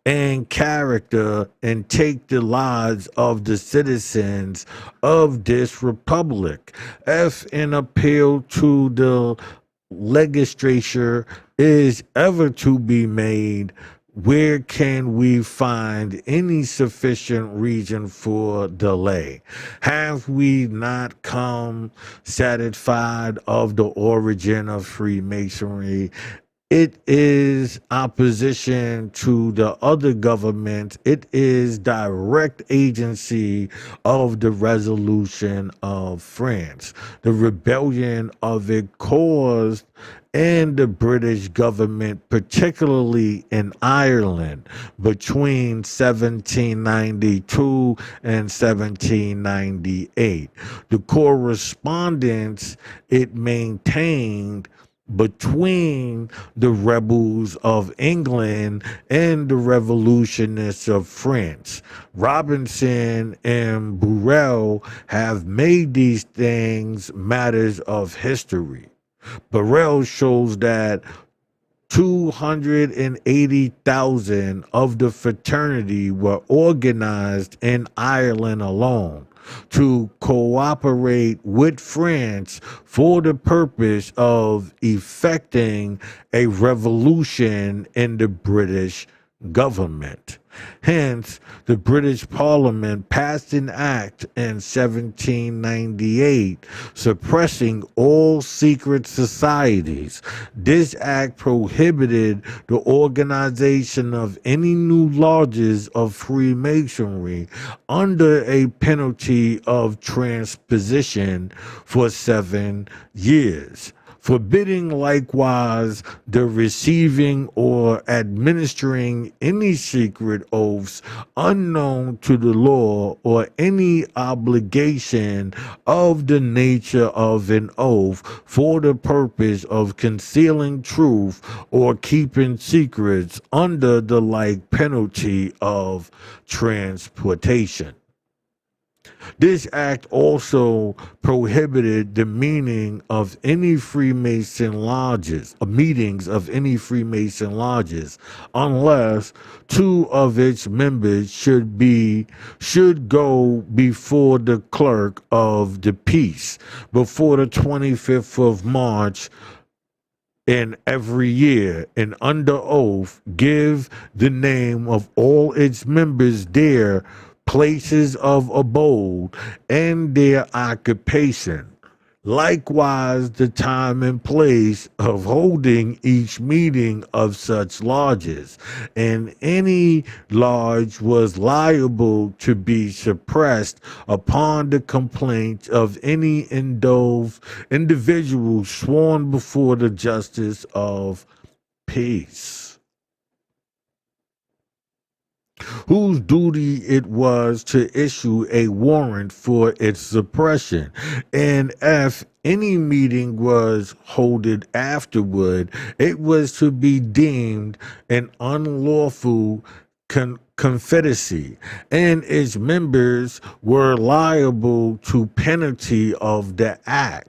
and character, and take the lives of the citizens of this republic? If an appeal to the legislature is ever to be made, where can we find any sufficient reason for delay? Have we not come satisfied of the origin of Freemasonry? It is opposition to the other government. It is direct agency of the resolution of France. The rebellion of it caused and the British government, particularly in Ireland, between 1792 and 1798. The correspondence it maintained between the rebels of England and the revolutionists of France. Robinson and Burrell have made these things matters of history. Burrell shows that 280,000 of the fraternity were organized in Ireland alone to cooperate with France for the purpose of effecting a revolution in the British government. Hence, the British Parliament passed an act in 1798 suppressing all secret societies. This act prohibited the organization of any new lodges of Freemasonry under a penalty of transposition for 7 years, forbidding likewise the receiving or administering any secret oaths unknown to the law, or any obligation of the nature of an oath for the purpose of concealing truth or keeping secrets under the like penalty of transportation. This act also prohibited the meeting of any Freemason lodges, meetings of any Freemason lodges, unless 2 of its members should go before the clerk of the peace before the 25th of March in every year, and under oath give the name of all its members, their places of abode, and their occupation. Likewise, the time and place of holding each meeting of such lodges, and any lodge was liable to be suppressed upon the complaint of any individual sworn before the justice of peace, whose duty it was to issue a warrant for its suppression. And if any meeting was holded afterward, it was to be deemed an unlawful confederacy, and its members were liable to penalty of the act.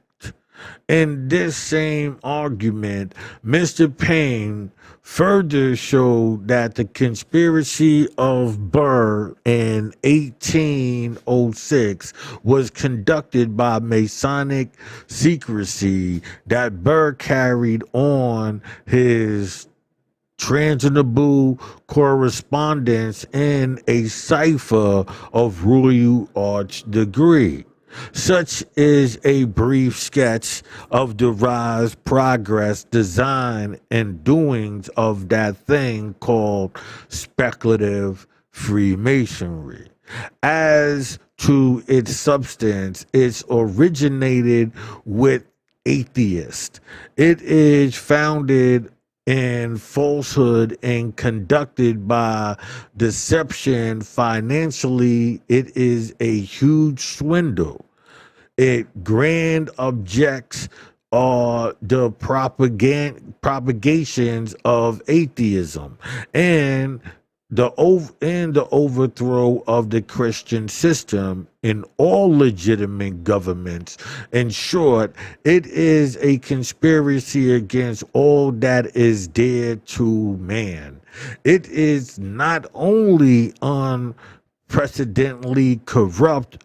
In this same argument, Mr. Payne further showed that the conspiracy of Burr in 1806 was conducted by Masonic secrecy, that Burr carried on his transmitable correspondence in a cipher of Royal Arch degree. Such is a brief sketch of the rise, progress, design, and doings of that thing called speculative Freemasonry. As to its substance, it's originated with atheists. It is founded in falsehood and conducted by deception. Financially, it is a huge swindle. It grand objects are the propagations of atheism and the overthrow of the Christian system in all legitimate governments. In short, it is a conspiracy against all that is dear to man. It is not only unprecedentedly corrupt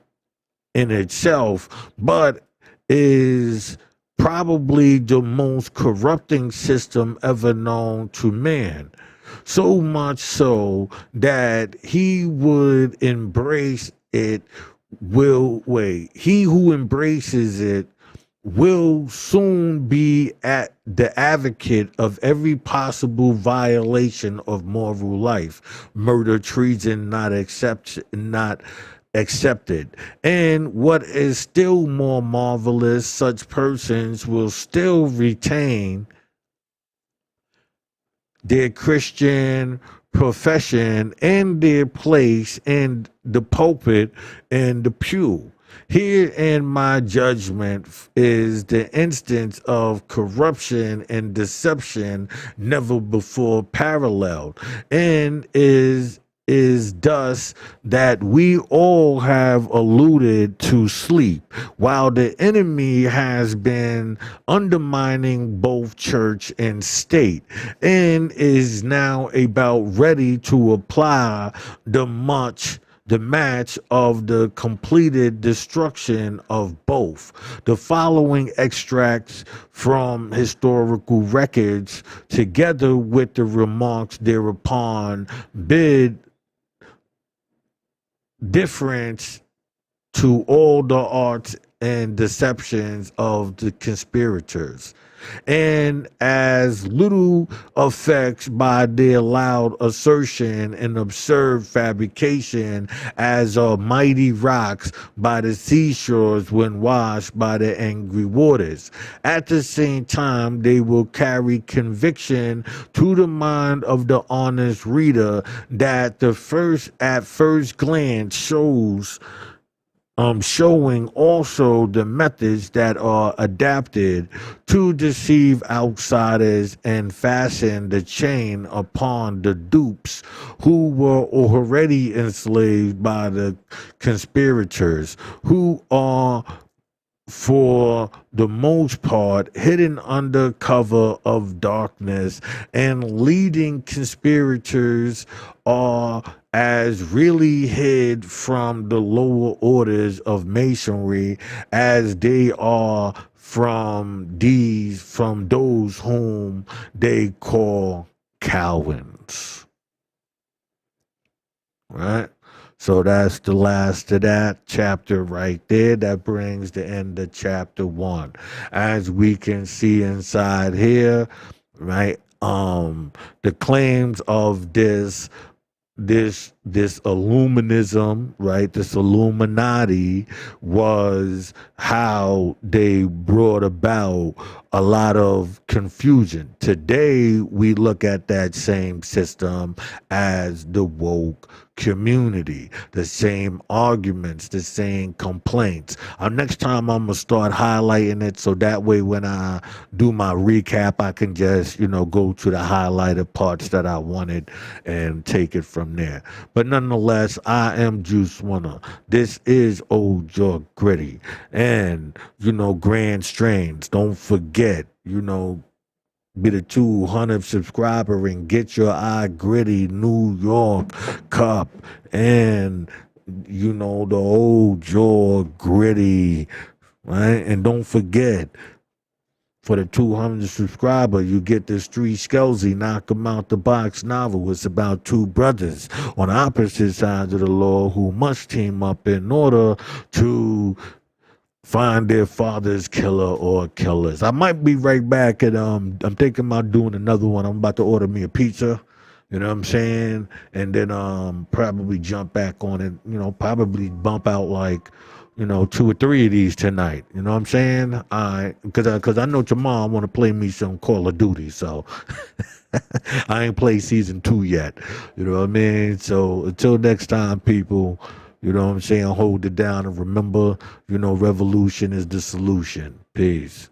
in itself, but is probably the most corrupting system ever known to man. So much so that he would embrace it he who embraces it will soon be at the advocate of every possible violation of moral life, murder, treason, not accepted. And what is still more marvelous, such persons will still retain their Christian profession and their place in the pulpit and the pew. Here in my judgment is the instance of corruption and deception never before paralleled, and is thus that we all have alluded to sleep, while the enemy has been undermining both church and state, and is now about ready to apply the match of the completed destruction of both. The following extracts from historical records, together with the remarks thereupon, bid difference to all the arts and deceptions of the conspirators, and as little effects by their loud assertion and absurd fabrication as are mighty rocks by the seashores when washed by the angry waters. At the same time, they will carry conviction to the mind of the honest reader that at first glance showing also the methods that are adapted to deceive outsiders and fasten the chain upon the dupes who were already enslaved by the conspirators, who are for the most part hidden under cover of darkness, and leading conspirators are as really hid from the lower orders of masonry as they are from those whom they call Calvins. Right? So that's the last of that chapter right there. That brings the end of chapter 1. As we can see inside here, right? The claims of this illuminism, right? This Illuminati was how they brought about a lot of confusion. Today, we look at that same system as the woke community, the same arguments, the same complaints. Next time I'm gonna start highlighting it so that way when I do my recap, I can just, go to the highlighted parts that I wanted and take it from there. But nonetheless, I am Juice Winner. This is Old York Gritty. And, Grand Strains. Don't forget, be the 200 subscriber and get your gritty New York cup and the Old York Gritty, right? And don't forget, for the 200 subscriber, you get this Three Skelzy Knock 'em Out the Box novel. It's about two brothers on opposite sides of the law who must team up in order to find their father's killer or killers. I might be right back, and I'm thinking about doing another one. I'm about to order me a pizza. You know what I'm saying? And then probably jump back on it. You know, probably bump out like, you know, 2 or 3 of these tonight. You know what I'm saying? Because I know tomorrow I want to play me some Call of Duty. So I ain't played season 2 yet. You know what I mean? So until next time, people, you know what I'm saying? Hold it down and remember, you know, revolution is the solution. Peace.